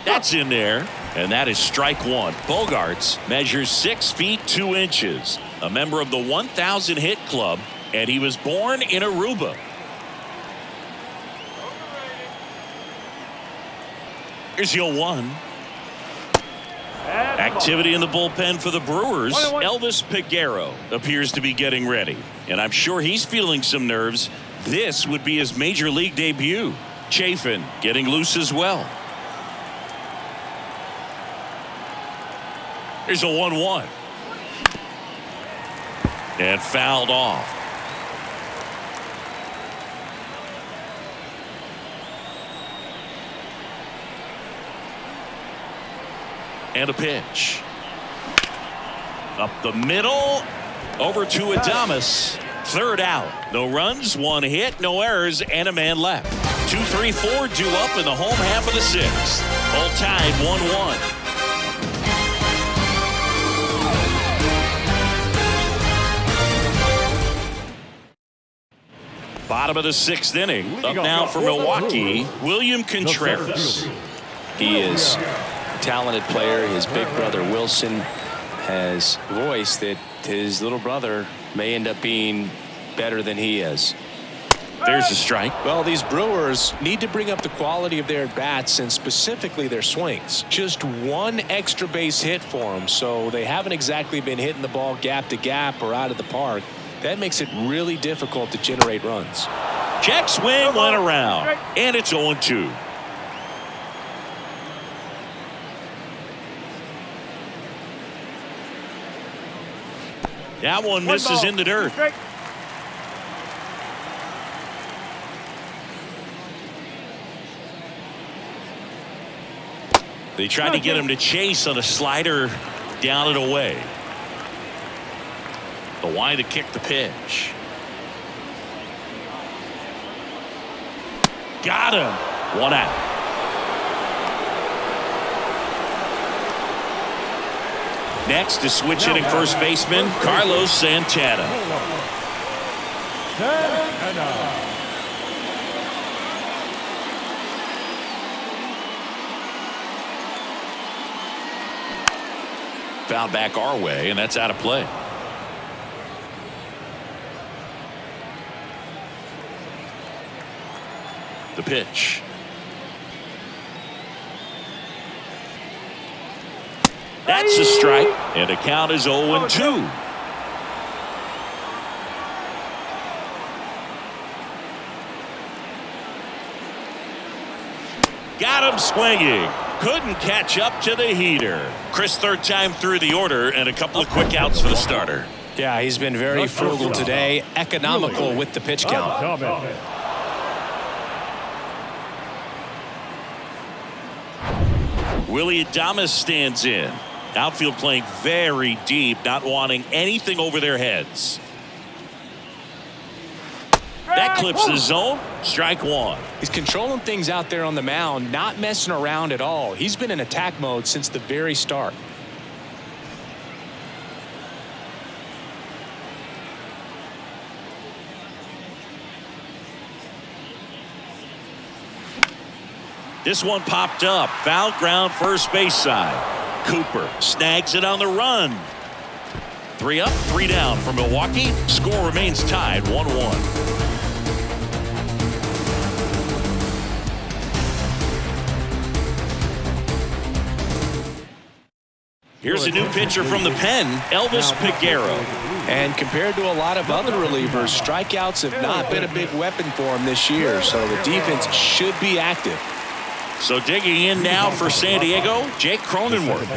That's in there, and that is strike 1. Bogaerts measures 6 feet 2 inches, a member of the 1,000 hit club, and he was born in Aruba. Here's 0-1. Activity in the bullpen for the Brewers. Elvis Peguero appears to be getting ready, and I'm sure he's feeling some nerves. This would be his major league debut. Chafin getting loose as well. Here's a 1-1. And fouled off. And a pitch. Up the middle. Over to Adames. 3rd out. No runs, 1 hit, no errors, and a man left. 2-3-4 due up in the home half of the 6th. All tied 1-1. Bottom of the 6th inning. Up now for Milwaukee, William Contreras. He is talented player. His big brother Wilson has voiced that his little brother may end up being better than he is. There's a strike. Well, these Brewers need to bring up the quality of their bats and specifically their swings. Just 1 extra base hit for them, so they haven't exactly been hitting the ball gap to gap or out of the park. That makes it really difficult to generate runs. Check swing went around, and it's 0-2. That one misses in the dirt. They tried to get him to chase on a slider down and away. The wide to kick the pitch. Got him. 1 out. Next is switch hitting first baseman Carlos Santana. Fouled back our way, and that's out of play. The pitch. That's a strike, and the count is 0-2. Got him swinging. Couldn't catch up to the heater. Chris, third time through the order, and a couple of quick outs for the starter. Yeah, he's been very frugal today, economical with the pitch count. Willie Adames stands in. Outfield playing very deep, not wanting anything over their heads. That clips the zone. Strike one. He's controlling things out there on the mound, not messing around at all. He's been in attack mode since the very start. This one popped up. Foul ground, first base side. Cooper snags it on the run. 3 up, 3 down for Milwaukee. Score remains tied 1-1. Here's a new pitcher from the pen, Elvis Peguero. And compared to a lot of other relievers, strikeouts have not been a big weapon for him this year, so the defense should be active. So digging in now for San Diego, Jake Cronenworth.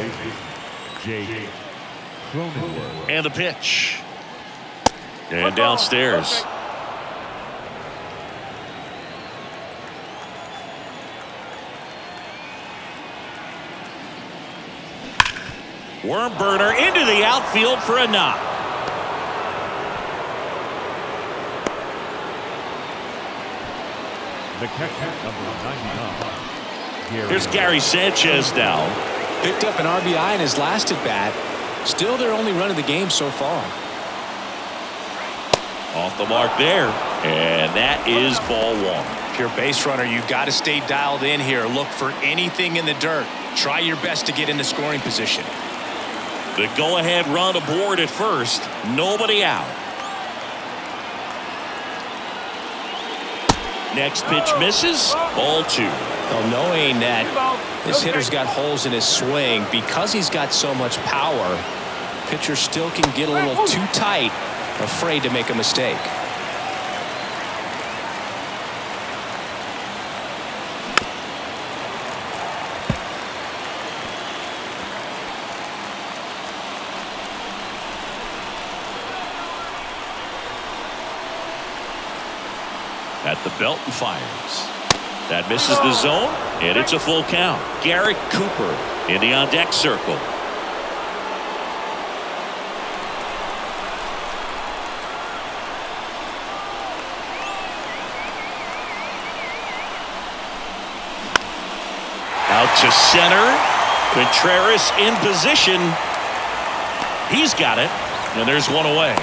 And the pitch. And downstairs. Worm burner into the outfield for a knock. The catcher, number 99. Here's Gary Sanchez now. Picked up an RBI in his last at bat. Still their only run of the game so far. Off the mark there. And that is ball one. If you're a base runner, you've got to stay dialed in here. Look for anything in the dirt. Try your best to get into scoring position. The go-ahead run aboard at first. Nobody out. Next pitch misses. Ball two. Well, knowing that this hitter's got holes in his swing, because he's got so much power, pitcher still can get a little too tight, afraid to make a mistake. At the belt and fires. That misses the zone, and it's a full count. Garrett Cooper in the on-deck circle. Out to center. Contreras in position. He's got it, and there's one away.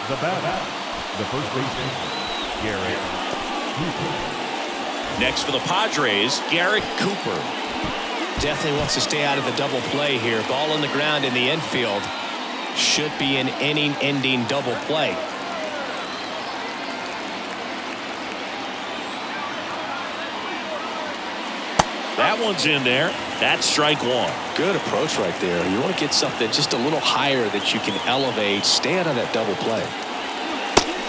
The batter, the first baseman, Garrett Cooper. Next for the Padres, Garrett Cooper. Definitely wants to stay out of the double play here. Ball on the ground in the infield. Should be an inning-ending double play. That one's in there. That's strike one. Good approach right there. You want to get something just a little higher that you can elevate. Stay out of that double play.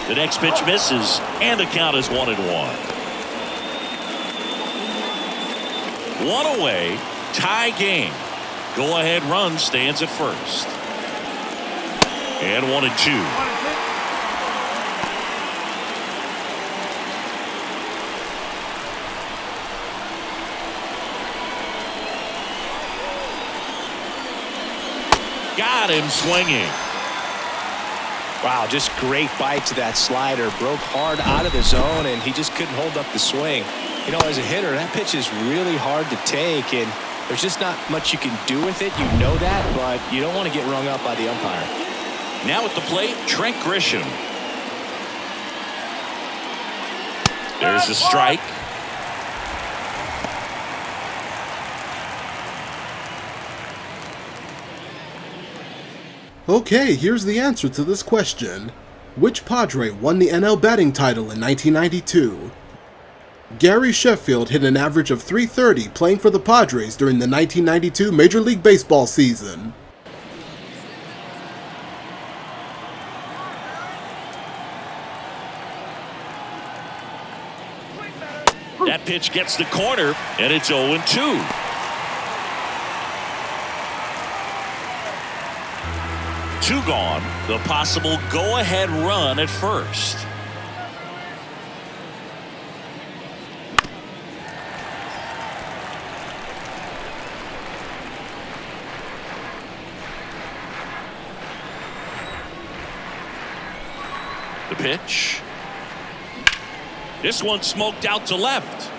The next pitch misses, and the count is 1-1. One away, tie game. Go-ahead run stands at first. And 1-2. Got him swinging. Wow, just great bite to that slider. Broke hard out of the zone, and he just couldn't hold up the swing. You know, as a hitter, that pitch is really hard to take, and there's just not much you can do with it. You know that, but you don't want to get rung up by the umpire. Now at the plate, Trent Grisham. There's the strike. Okay, here's the answer to this question. Which Padre won the NL batting title in 1992? Gary Sheffield hit an average of .330 playing for the Padres during the 1992 Major League Baseball season. That pitch gets the corner, and it's 0-2. Two gone. The possible go-ahead run at first. The pitch. This one smoked out to left.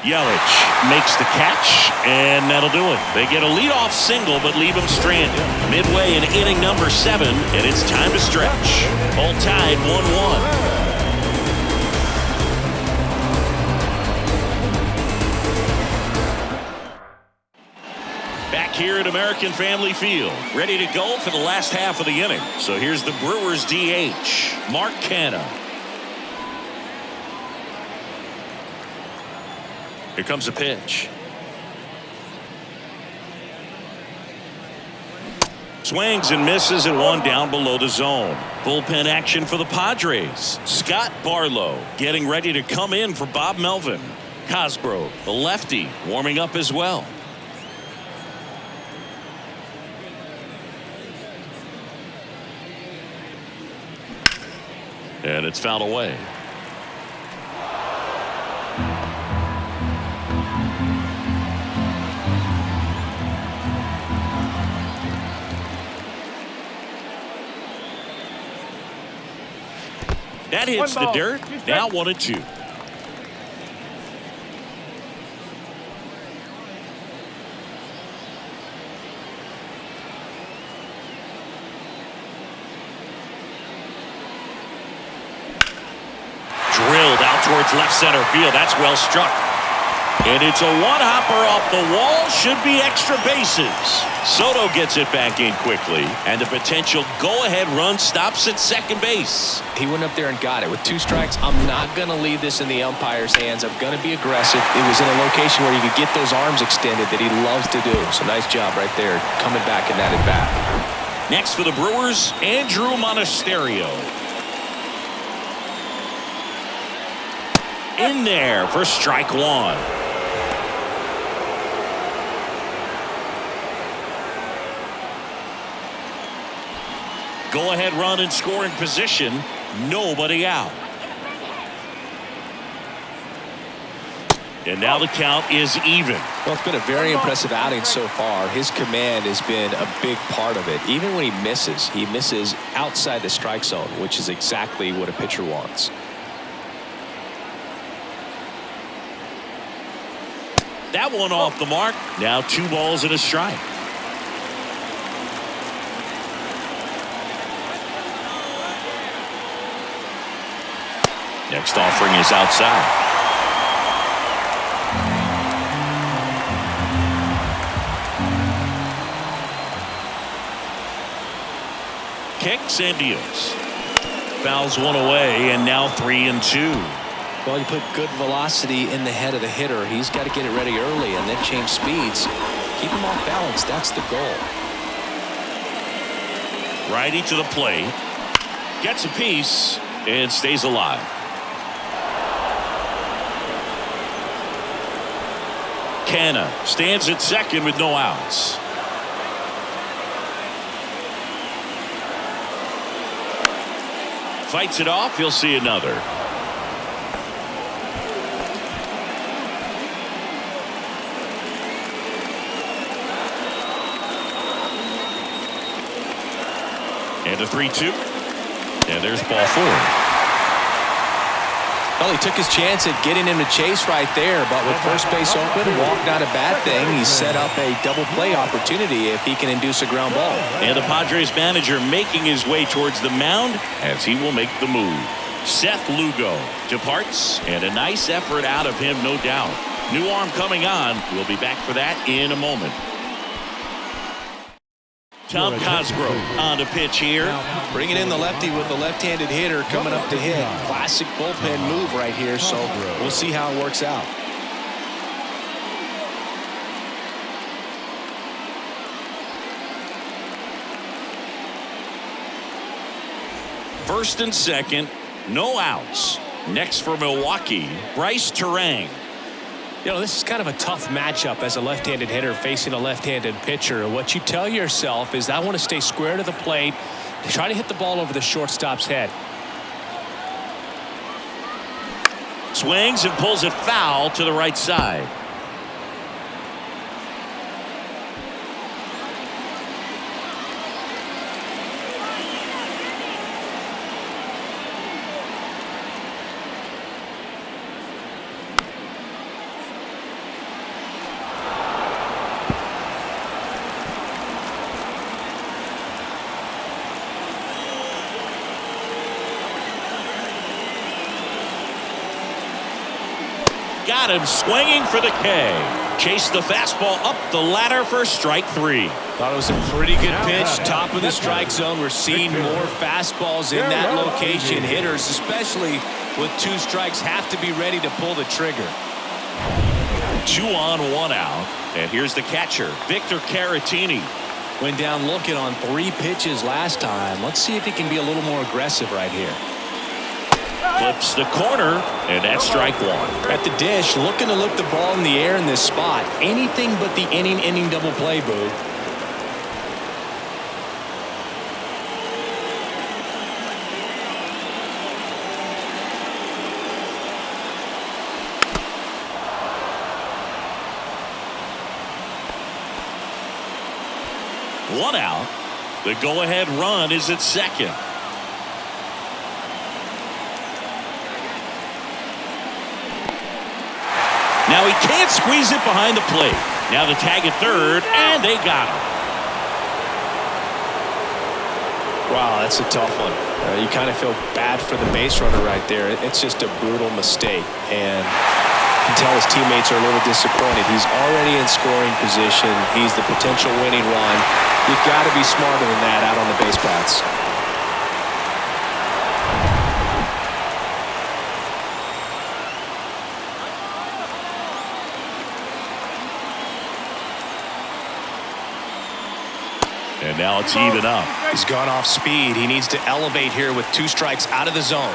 Yelich makes the catch, and that'll do it. They get a leadoff single, but leave him stranded. Midway in inning number 7, and it's time to stretch. All tied 1-1. Back here at American Family Field, ready to go for the last half of the inning. So here's the Brewers DH, Mark Canha. Here comes a pitch. Swings and misses at one down below the zone. Bullpen action for the Padres. Scott Barlow getting ready to come in for Bob Melvin. Cosgrove, the lefty, warming up as well. And it's fouled away. That hits the dirt. Now 1-2. Drilled out towards left center field. That's well struck. And it's a one-hopper off the wall. Should be extra bases. Soto gets it back in quickly, and the potential go-ahead run stops at second base. He went up there and got it. With 2 strikes, I'm not going to leave this in the umpire's hands. I'm going to be aggressive. It was in a location where he could get those arms extended that he loves to do. So nice job right there, coming back in that at-bat. Next for the Brewers, Andrew Monasterio. In there for strike 1. Go-ahead run in scoring position. Nobody out. And now the count is even. Well, it's been a very impressive outing so far. His command has been a big part of it. Even when he misses outside the strike zone, which is exactly what a pitcher wants. That one off the mark. Now 2 balls and a strike. Next offering is outside. Kicks and deals. Fouls one away, and now 3-2. Well, you put good velocity in the head of the hitter. He's got to get it ready early and then change speeds. Keep him off balance. That's the goal. Righty to the plate. Gets a piece and stays alive. Canha stands at second with no outs. Fights it off. He'll see another. And a 3-2. And there's ball 4. Well, he took his chance at getting him to chase right there, but with first base open, walk not a bad thing. He set up a double play opportunity if he can induce a ground ball. And the Padres manager making his way towards the mound as he will make the move. Seth Lugo departs, and a nice effort out of him, no doubt. New arm coming on. We'll be back for that in a moment. Tom Cosgrove on the pitch here. Bringing in the lefty with the left-handed hitter coming up to hit. Classic bullpen move right here, so we'll see how it works out. First and second, no outs. Next for Milwaukee, Bryce Terang. You know, this is kind of a tough matchup as a left-handed hitter facing a left-handed pitcher. What you tell yourself is I want to stay square to the plate, try to hit the ball over the shortstop's head. Swings and pulls it foul to the right side. Got him swinging for the K. Chased the fastball up the ladder for strike 3. Thought it was a pretty good pitch. Top of the strike zone. We're seeing more fastballs in that location. Hitters, especially with 2 strikes, have to be ready to pull the trigger. 2 on, 1 out. And here's the catcher, Victor Caratini. Went down looking on 3 pitches last time. Let's see if he can be a little more aggressive right here. Flips the corner, and that's strike 1. At the dish, looking to lift the ball in the air in this spot. Anything but the inning double play, Boo. One out. The go-ahead run is at second. Now he can't squeeze it behind the plate. Now the tag at third, and they got him. Wow, that's a tough one. You kind of feel bad for the base runner right there. It's just a brutal mistake, and you can tell his teammates are a little disappointed. He's already in scoring position. He's the potential winning run. You've got to be smarter than that out on the base paths. And now it's even up. He's gone off speed. He needs to elevate here with 2 strikes out of the zone.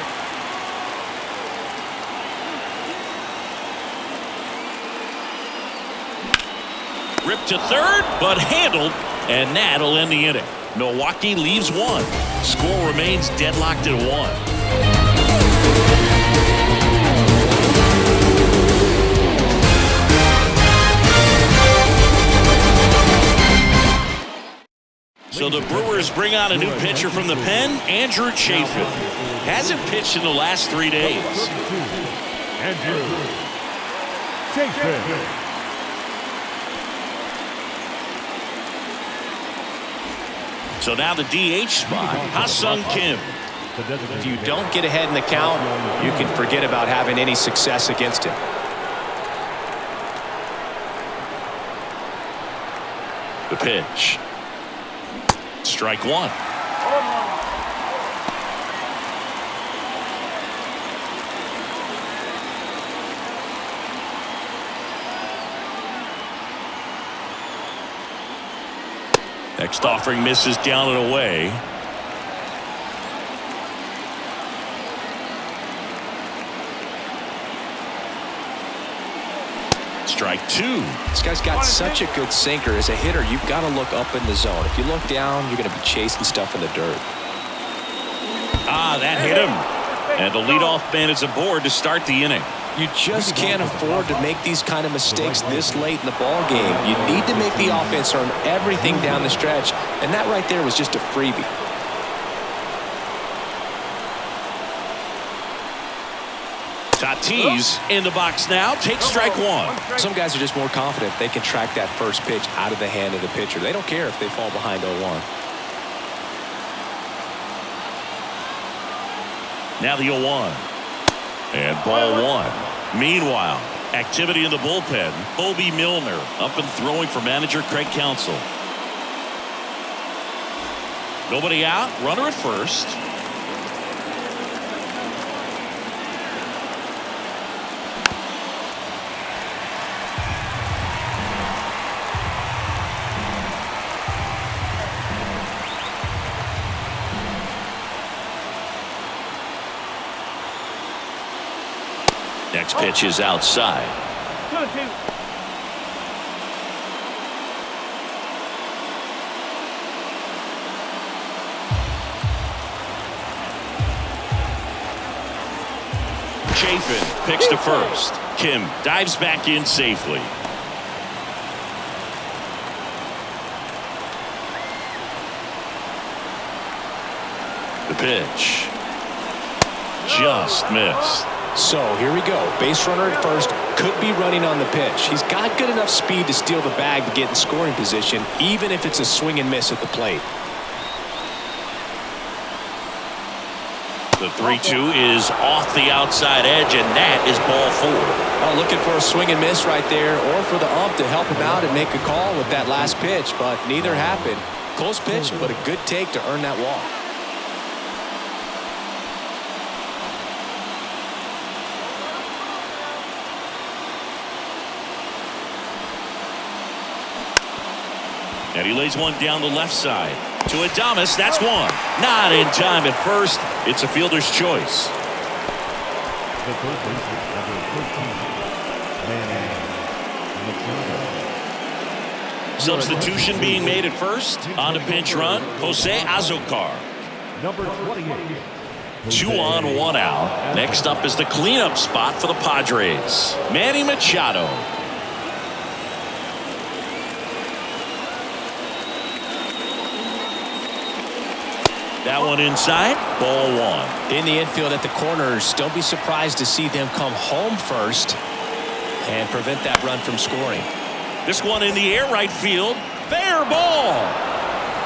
Ripped to third, but handled, and that'll end the inning. Milwaukee leaves 1. Score remains deadlocked at 1. So the Brewers bring on a new pitcher from the pen, Andrew Chafin. Hasn't pitched in the last 3 days. Andrew Chafin. So now the DH spot, Ha-Sung Kim. If you don't get ahead in the count, you can forget about having any success against him. The pitch. Strike 1. Next offering misses down and away. Strike 2. This guy's got such a good sinker. As a hitter, you've got to look up in the zone. If you look down, you're going to be chasing stuff in the dirt. Ah, that hit him. And the leadoff man is aboard to start the inning. You just can't afford to make these kind of mistakes this late in the ball game. You need to make the offense earn everything down the stretch, and that right there was just a freebie. Tatis in the box now. Takes strike 1. Some guys are just more confident if they can track that first pitch out of the hand of the pitcher. They don't care if they fall behind 0-1. Now the 0-1. And ball 1. Meanwhile, activity in the bullpen. Bobby Milner up and throwing for manager Craig Counsell. Nobody out. Runner at first. Next pitch is outside. 2-2. Chafin picks to first. Kim dives back in safely. The pitch. Just missed. So here we go. Base runner at first. Could be running on the pitch. He's got good enough speed to steal the bag to get in scoring position, even if it's a swing and miss at the plate. The 3-2 is off the outside edge, and that is ball 4. Oh, looking for a swing and miss right there, or for the ump to help him out and make a call with that last pitch, but neither happened. Close pitch, but a good take to earn that walk. And he lays one down the left side. To Adames, that's one. Not in time at first. It's a fielder's choice. The third baseman, number 13, Substitution being made at first. On a pinch run, Jose Azocar. number 28. 2 on, 1 out. Next up is the cleanup spot for the Padres. Manny Machado. That one inside, ball 1. In the infield at the corners, don't be surprised to see them come home first and prevent that run from scoring. This one in the air right field. Fair ball.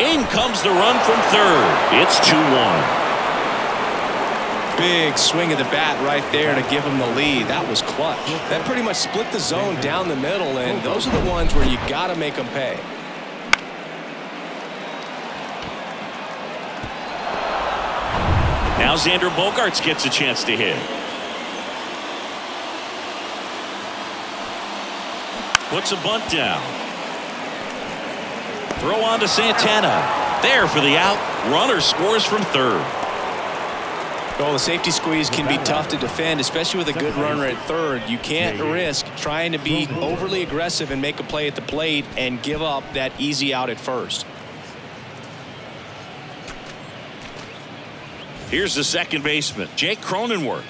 In comes the run from third. It's 2-1. Big swing of the bat right there to give him the lead. That was clutch. That pretty much split the zone down the middle, and those are the ones where you got to make them pay. Now Xander Bogaerts gets a chance to hit. Puts a bunt down. Throw on to Santana. There for the out. Runner scores from third. Well, the safety squeeze can be tough to defend, especially with a good runner at third. You can't risk trying to be overly aggressive and make a play at the plate and give up that easy out at first. Here's the second baseman, Jake Cronenworth.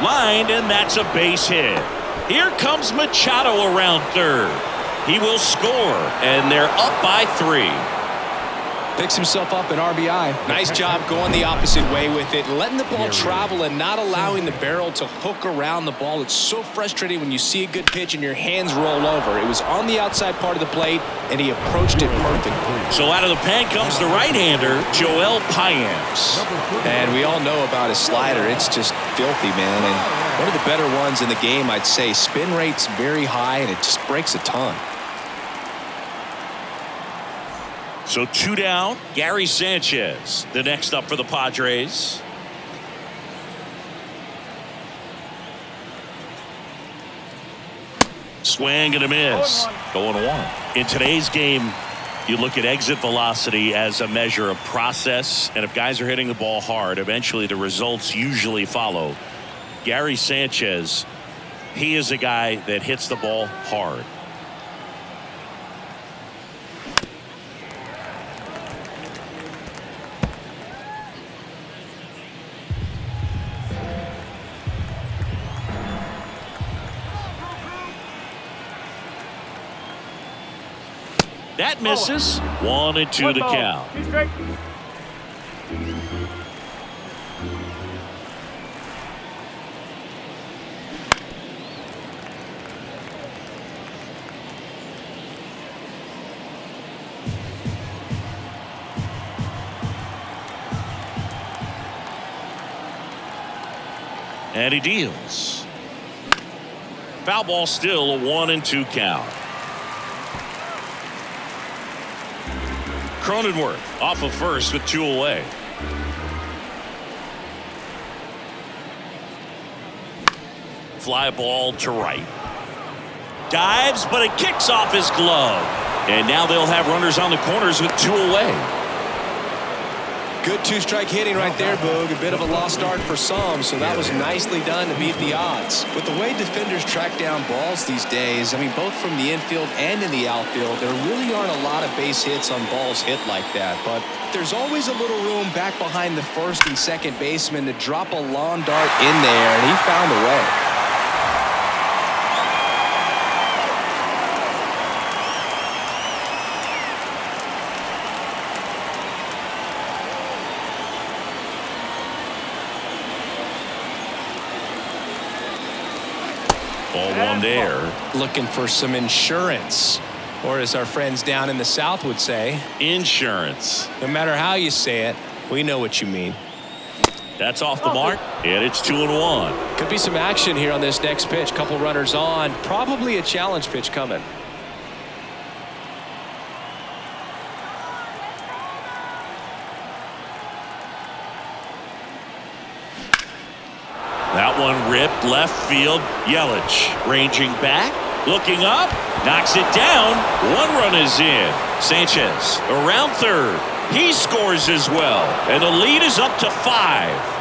Lined, and that's a base hit. Here comes Machado around third. He will score, and they're up by 3. Picks himself up an RBI. Nice job going the opposite way with it, letting the ball travel and not allowing the barrel to hook around the ball. It's so frustrating when you see a good pitch and your hands roll over. It was on the outside part of the plate, and he approached it perfectly. So out of the pen comes the right-hander, Joel Payamps. And we all know about his slider. It's just filthy, man. And one of the better ones in the game, I'd say. Spin rate's very high, and it just breaks a ton. So 2 down, Gary Sanchez, the next up for the Padres. Swing and a miss. Going 1. In today's game, you look at exit velocity as a measure of process, and if guys are hitting the ball hard, eventually the results usually follow. Gary Sanchez, he is a guy that hits the ball hard. That misses. 1-2 the count. 2 straight. And he deals. Foul ball, still a 1-2 count. Cronenworth off of first with 2 away. Fly ball to right. Dives, but it kicks off his glove. And now they'll have runners on the corners with 2 away. Good 2-strike hitting right there, Boog. A bit of a lost start for some, so that was nicely done to beat the odds. With the way defenders track down balls these days, I mean, both from the infield and in the outfield, there really aren't a lot of base hits on balls hit like that. But there's always a little room back behind the first and second baseman to drop a lawn dart in there, and he found a way. Ball 1 there. Looking for some insurance, or as our friends down in the South would say, Insurance. no matter how you say it, we know what you mean. That's off the mark, and it's 2-1. Could be some action here on this next pitch. Couple runners on, probably a challenge pitch coming. That one ripped left field. Yelich ranging back, looking up, knocks it down. 1 run is in. Sanchez around third. He scores as well, and the lead is up to 5.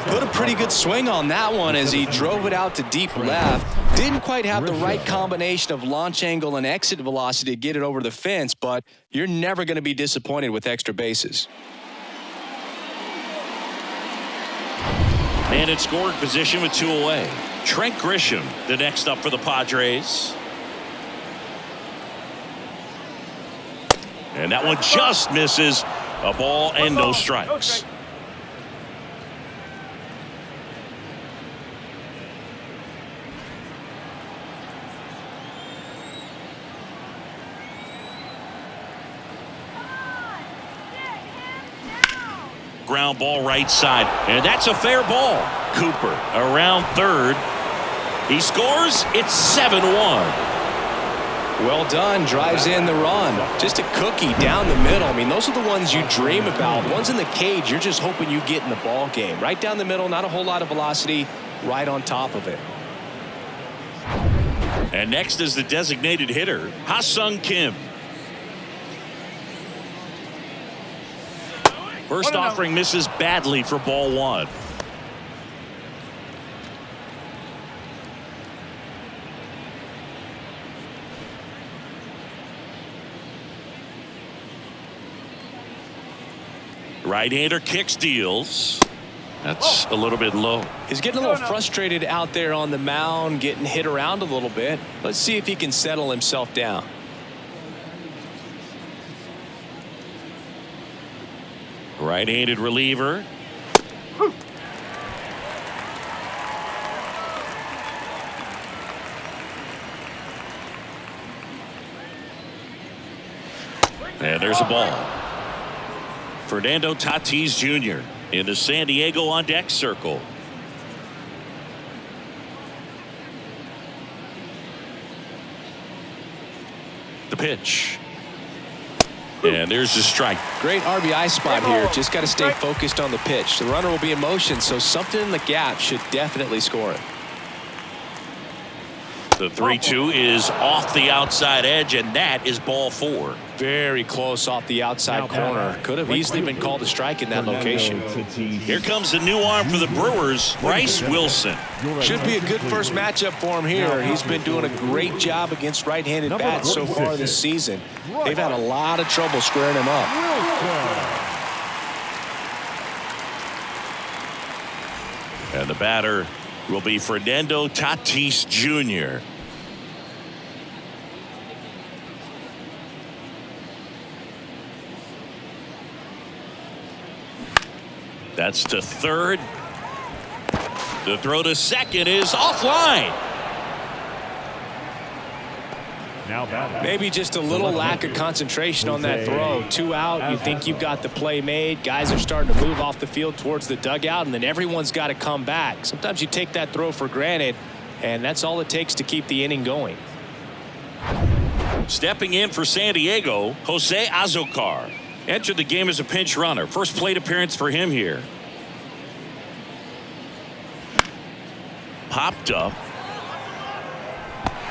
Put a pretty good swing on that one as he drove it out to deep left. Didn't quite have the right combination of launch angle and exit velocity to get it over the fence, but you're never going to be disappointed with extra bases. Man in scoring position with 2 away. Trent Grisham, the next up for the Padres. And that one just misses. A ball and no strikes. Ground ball right side, and that's a fair ball. Cooper around third. He scores. It's 7-1. Well done. Drives in the run. Just a cookie down the middle. I mean, those are the ones you dream about. Ones in the cage, you're just hoping you get in the ball game. Right down the middle, not a whole lot of velocity. Right on top of it. And next is the designated hitter, Ha-Sung Kim. First offering misses badly for ball 1. Right-hander kicks, deals. That's a little bit low. He's getting a little frustrated out there on the mound, getting hit around a little bit. Let's see if he can settle himself down. Right-handed reliever. And there's a ball. Fernando Tatis Jr. in the San Diego on deck circle. The pitch. And there's the strike. Great RBI spot here. Just got to stay focused on the pitch. The runner will be in motion, so something in the gap should definitely score it. The 3-2 is off the outside edge, and that is ball 4. Very close off the outside corner. Could have easily been called a strike in that location. Here comes the new arm for the Brewers, Bryce Wilson. Should be a good first matchup for him here. He's been doing a great job against right-handed bats so far this season. They've had a lot of trouble squaring him up. And the batter will be Fernando Tatis Jr. That's to third. The throw to second is offline. Maybe just a little lack of concentration on that throw. 2 out, you think you've got the play made. Guys are starting to move off the field towards the dugout, and then everyone's got to come back. Sometimes you take that throw for granted, and that's all it takes to keep the inning going. Stepping in for San Diego, Jose Azocar. Entered the game as a pinch runner. First plate appearance for him here. Popped up.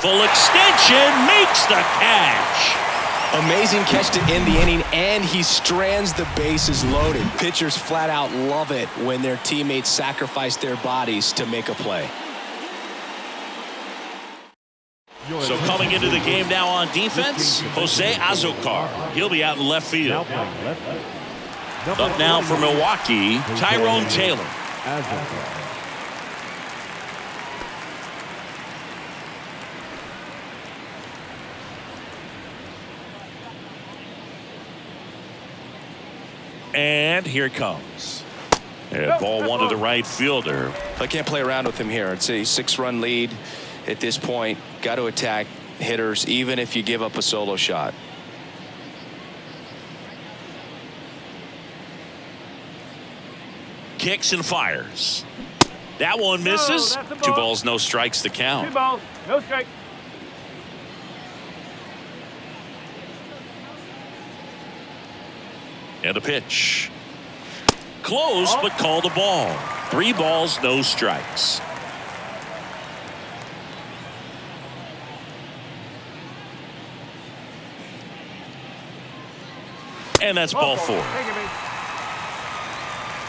Full extension, makes the catch. Amazing catch to end the inning, and he strands the bases loaded. Pitchers flat out love it when their teammates sacrifice their bodies to make a play. So coming into the game now on defense, Jose Azocar. He'll be out in left field. Up now for Milwaukee, Tyrone Taylor. And here it comes. And ball one to the right fielder. I can't play around with him here. It's a 6-run lead at this point. Got to attack hitters even if you give up a solo shot. Kicks and fires. That one misses. No, 2 balls, no strikes to count. 2 balls, no strike. And a pitch. Close, but called a ball. 3 balls, no strikes. And that's ball 4.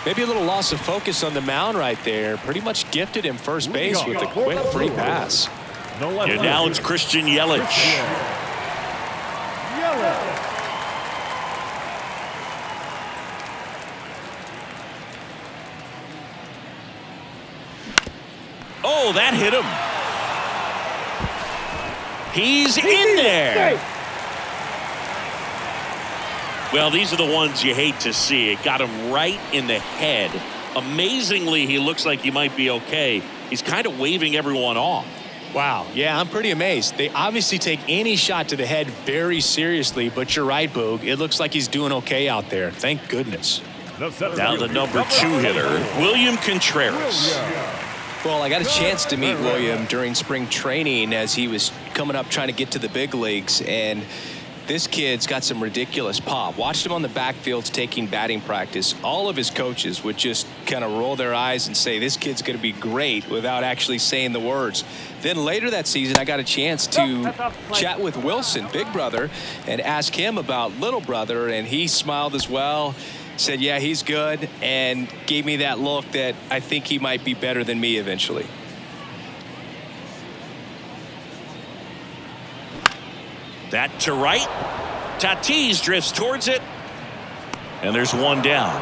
Maybe a little loss of focus on the mound right there. Pretty much gifted him first base with a quick free pass. And now it's Christian Yelich. Oh, that hit him. He's in there. Well, these are the ones you hate to see. It got him right in the head. Amazingly, he looks like he might be okay. He's kind of waving everyone off. Wow. Yeah, I'm pretty amazed. They obviously take any shot to the head very seriously, but you're right, Boog. It looks like he's doing okay out there. Thank goodness. Now the number 2 hitter, William Contreras. Well, I got a chance to meet William during spring training as he was coming up trying to get to the big leagues, and this kid's got some ridiculous pop. Watched him on the backfields taking batting practice. All of his coaches would just kind of roll their eyes and say, this kid's going to be great, without actually saying the words. Then later that season, I got a chance to chat with Wilson, big brother, and ask him about little brother, and he smiled as well. Said, yeah, he's good, and gave me that look that I think he might be better than me eventually. That to right. Tatis drifts towards it. And there's one down.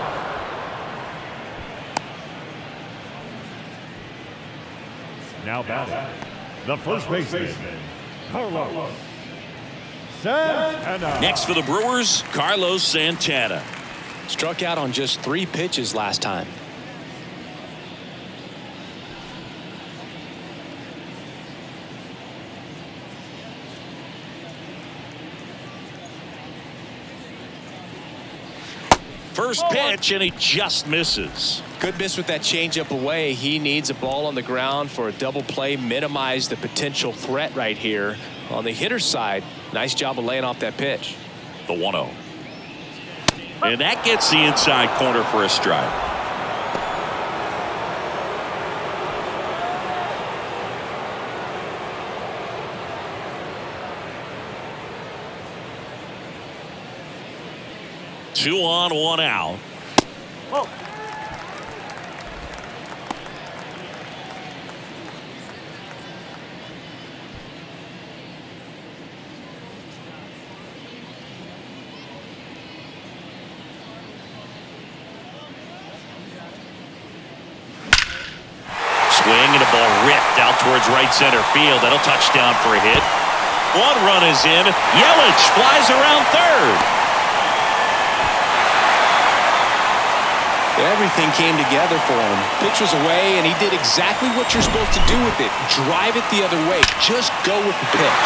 Now batting, the first baseman, Carlos Santana. Next for the Brewers, Carlos Santana. Struck out on just 3 pitches last time. First pitch, and he just misses. Good miss with that changeup away. He needs a ball on the ground for a double play, minimize the potential threat right here. On the hitter's side, nice job of laying off that pitch. The 1-0. And that gets the inside corner for a strike. Two on, 1 out. Whoa. Swing and a ball ripped out towards right center field. That'll touch down for a hit. 1 run is in. Yelich flies around third. Everything came together for him. Pitch was away, and he did exactly what you're supposed to do with it. Drive it the other way. Just go with the pitch.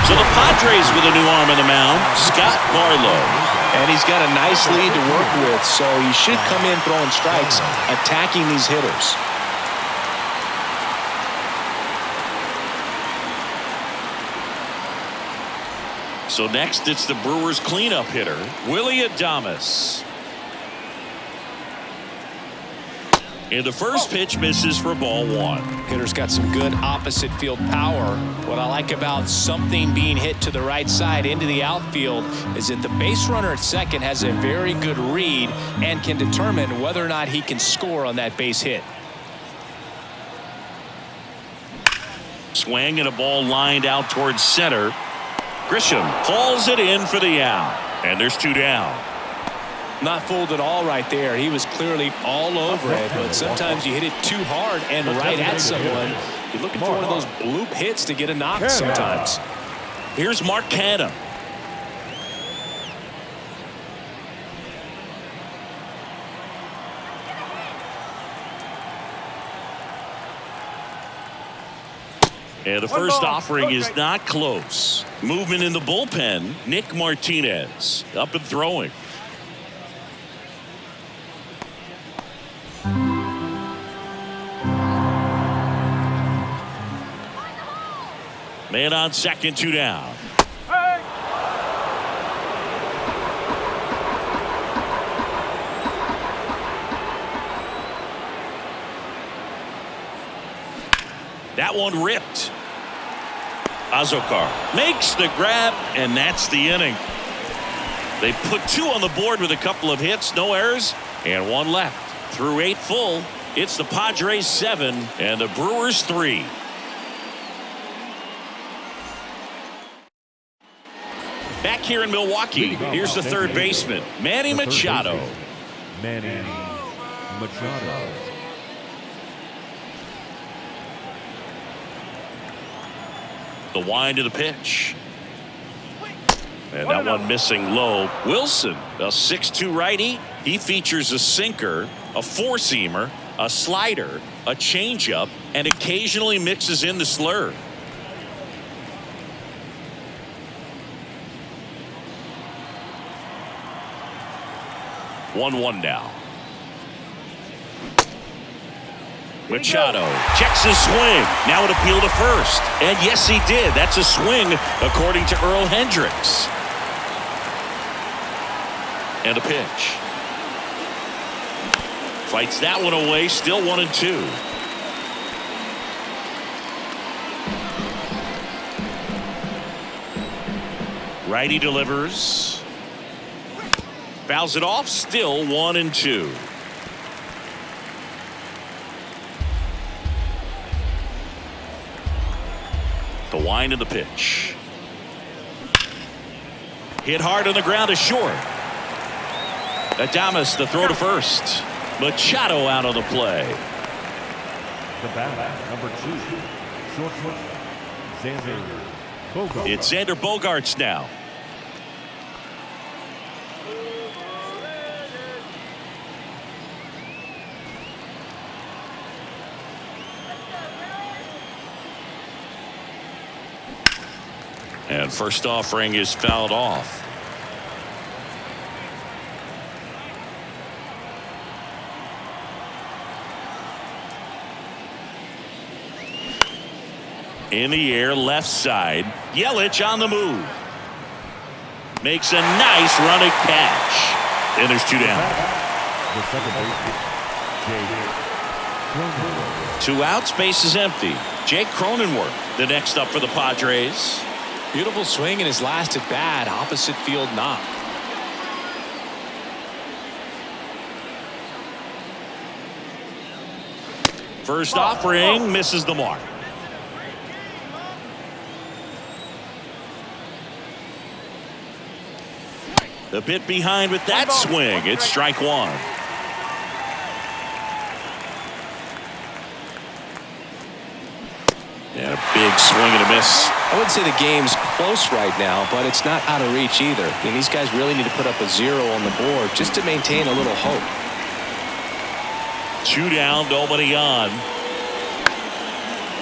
So the Padres with a new arm on the mound, Scott Barlow. And he's got a nice lead to work with, so he should come in throwing strikes, attacking these hitters. So next, it's the Brewers cleanup hitter, Willie Adames. And the first pitch misses for ball one. Hitter's got some good opposite field power. What I like about something being hit to the right side into the outfield is that the base runner at second has a very good read and can determine whether or not he can score on that base hit. Swing and a ball lined out towards center. Grisham hauls it in for the out. And there's 2 down. Not fooled at all right there. He was clearly all over it, but sometimes you hit it too hard and right at someone. You're looking for one of those bloop hits to get a knock sometimes. Here's Mark Canham. And the first offering is not close. Movement in the bullpen. Nick Martinez up and throwing. Man on second, 2 down. That one ripped. Azokar makes the grab, and that's the inning. They put 2 on the board with a couple of hits, no errors, and 1 left. Through 8 full, it's the Padres 7 and the Brewers 3. Back here in Milwaukee, here's the third baseman, Manny Machado. Manny Machado. The wind of the pitch. And that one missing low. Wilson, a 6'2" righty. He features a sinker, a four-seamer, a slider, a changeup, and occasionally mixes in the slurve. One now. Machado checks his swing. Now an appeal to first. And yes, he did. That's a swing, according to Earl Hendricks. And a pitch. Fights that one away. Still 1-2. Righty delivers. Fouls it off. Still 1-2. The wind of the pitch. Hit hard on the ground to short. Adames the throw to first. Machado out of the play. The bat, number 2, shortstop, Xander Bogaerts. It's Xander Bogaerts now. And first offering is fouled off. In the air, left side. Yelich on the move. Makes a nice running catch. And there's 2 down. The second baseman, Jake Cronenworth. 2 outs, base is empty. Jake Cronenworth, the next up for the Padres. Beautiful swing in his last at bat. Opposite field knock. First offering misses the mark. A bit behind with that swing. It's strike 1. And a big swing and a miss. I wouldn't say the game's close right now, but it's not out of reach either. And these guys really need to put up a 0 on the board just to maintain a little hope. 2 down, nobody on.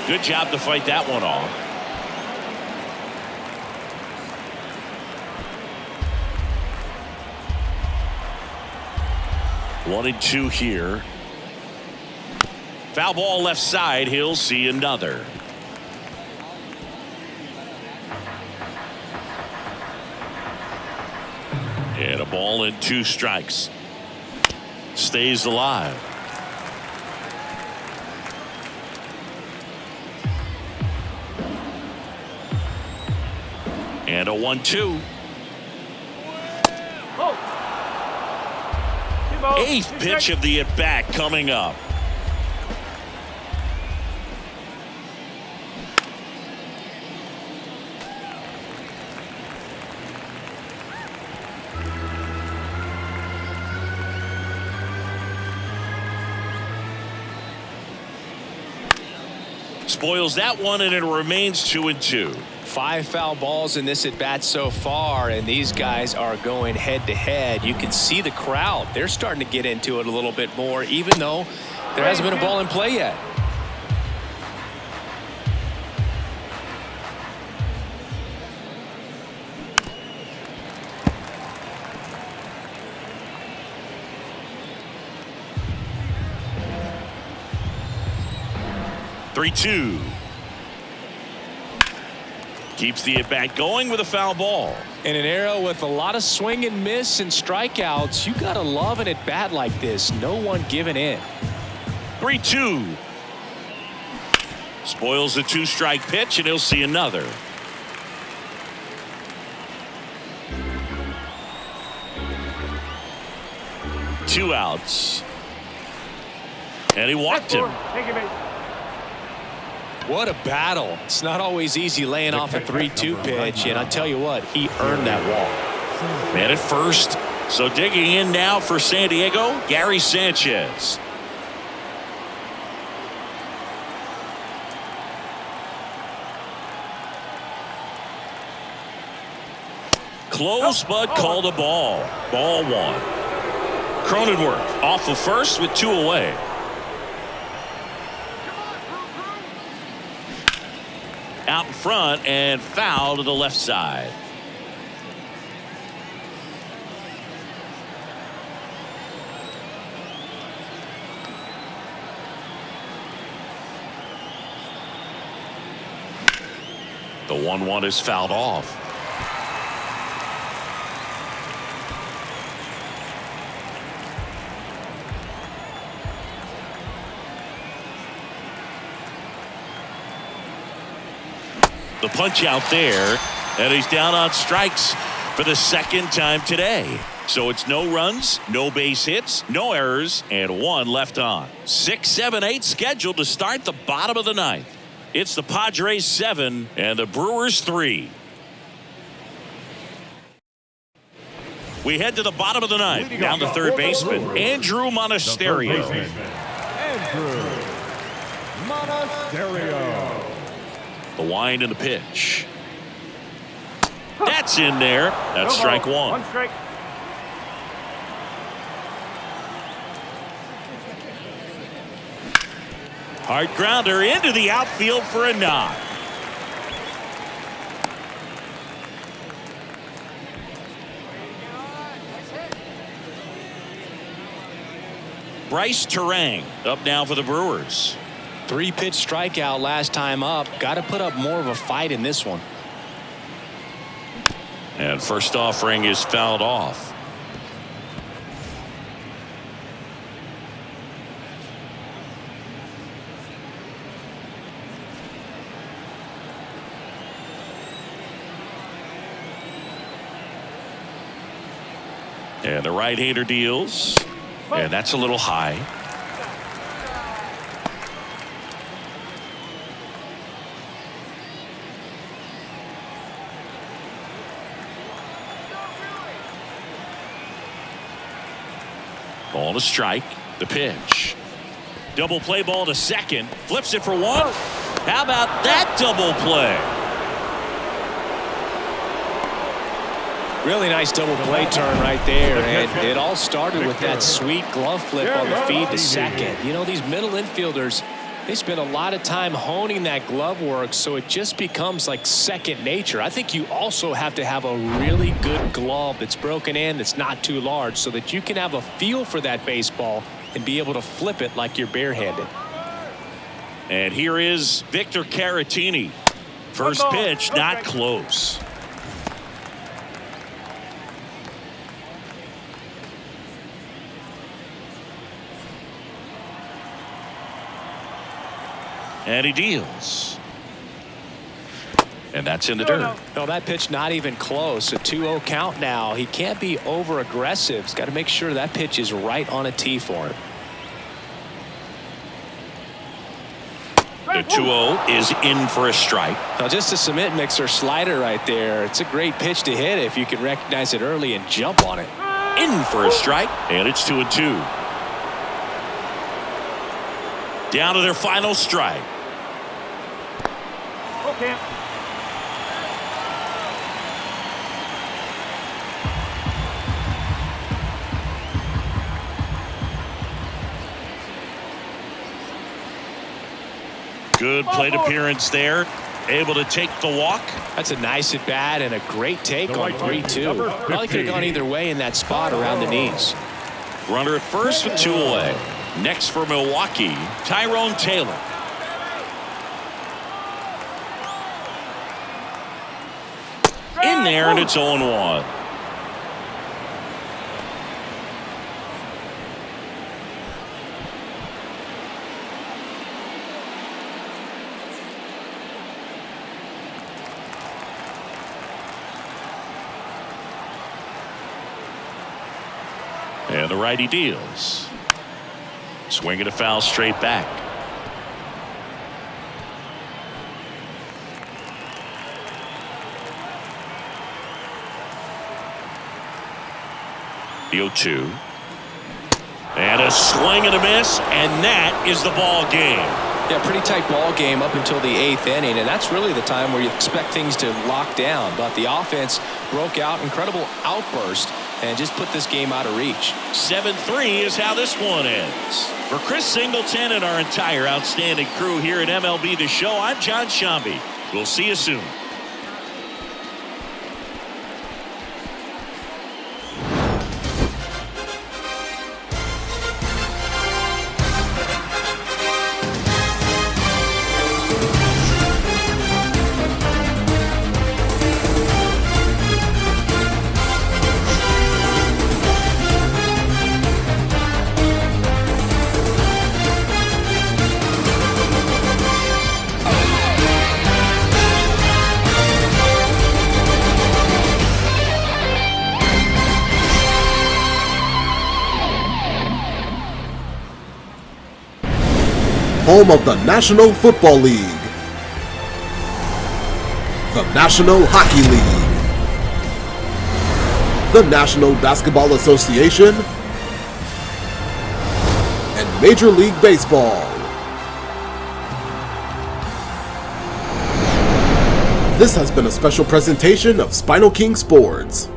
Good job to fight that one off. One and 2 here. Foul ball left side. He'll see another. And a ball and 2 strikes. Stays alive. And a 1-2. Oh. 2 balls. Eighth 2 pitch strikes. of the at-bat coming up. Spoils that one, and it remains 2-2. 5 foul balls in this at bat so far, and these guys are going head to head. You can see the crowd. They're starting to get into it a little bit more, even though there hasn't been a ball in play yet. Three-two. Keeps the at-bat going with a foul ball. In an era with a lot of swing and miss and strikeouts, you gotta love an at-bat like this. No one giving in. 3-2. Spoils the 2-strike pitch, and he'll see another. Two outs. And he walked him. Take it, mate. What a battle. It's not always easy laying off a 3-2 pitch, and I tell you what, he earned that walk. Man at first. So digging in now for San Diego, Gary Sanchez. Close, but called a ball. Ball one. Cronenworth off the first with 2 away. Out in front and foul to the left side. The 1-1 is fouled off. The punch out there, and he's down on strikes for the second time today. So it's no runs, no base hits, no errors, and 1 left on. 6, 7, 8 scheduled to start the bottom of the ninth. It's the Padres 7 and the Brewers 3. We head to the bottom of the ninth. Down to third baseman, Andrew Monasterio. Andrew Monasterio. The wind and the pitch. That's in there. That's strike 1. 1 strike. Hard grounder into the outfield for a knock. Bryce Terang up now for the Brewers. 3-pitch strikeout last time up. Got to put up more of a fight in this one. And first offering is fouled off. And the right-hander deals. And that's a little high. Ball to strike. The pitch. Double play ball to second. Flips it for 1. How about that double play? Really nice double play turn right there, and it all started with that sweet glove flip on the feed to second. You know, these middle infielders, they spend a lot of time honing that glove work, so it just becomes like second nature. I think you also have to have a really good glove that's broken in, that's not too large, so that you can have a feel for that baseball and be able to flip it like you're barehanded. And here is Victor Caratini. First pitch, not close. And he deals. And that's in the dirt. No, that pitch not even close. A 2-0 count now. He can't be over aggressive. He's got to make sure that pitch is right on a tee for him. The 2-0 is in for a strike. Now just a cement mixer slider right there. It's a great pitch to hit if you can recognize it early and jump on it. In for a strike, and it's 2-2. Down to their final strike. Okay. Good plate appearance there. Able to take the walk. That's a nice at bat and a great take The on right 3-2. Probably could have gone either way in that spot around the knees. Runner at first with 2 away. Next for Milwaukee, Tyrone Taylor. In there, and it's 0-1. And the righty deals. Swinging a foul straight back. The 0-2. And a swing and a miss, and that is the ball game. Yeah, pretty tight ball game up until the 8th inning, and that's really the time where you expect things to lock down. But the offense broke out, incredible outburst, and just put this game out of reach. 7-3 is how this one ends. For Chris Singleton and our entire outstanding crew here at MLB The Show, I'm John Shambi. We'll see you soon. Home of the National Football League, the National Hockey League, the National Basketball Association, and Major League Baseball. This has been a special presentation of SpinoKing Sports.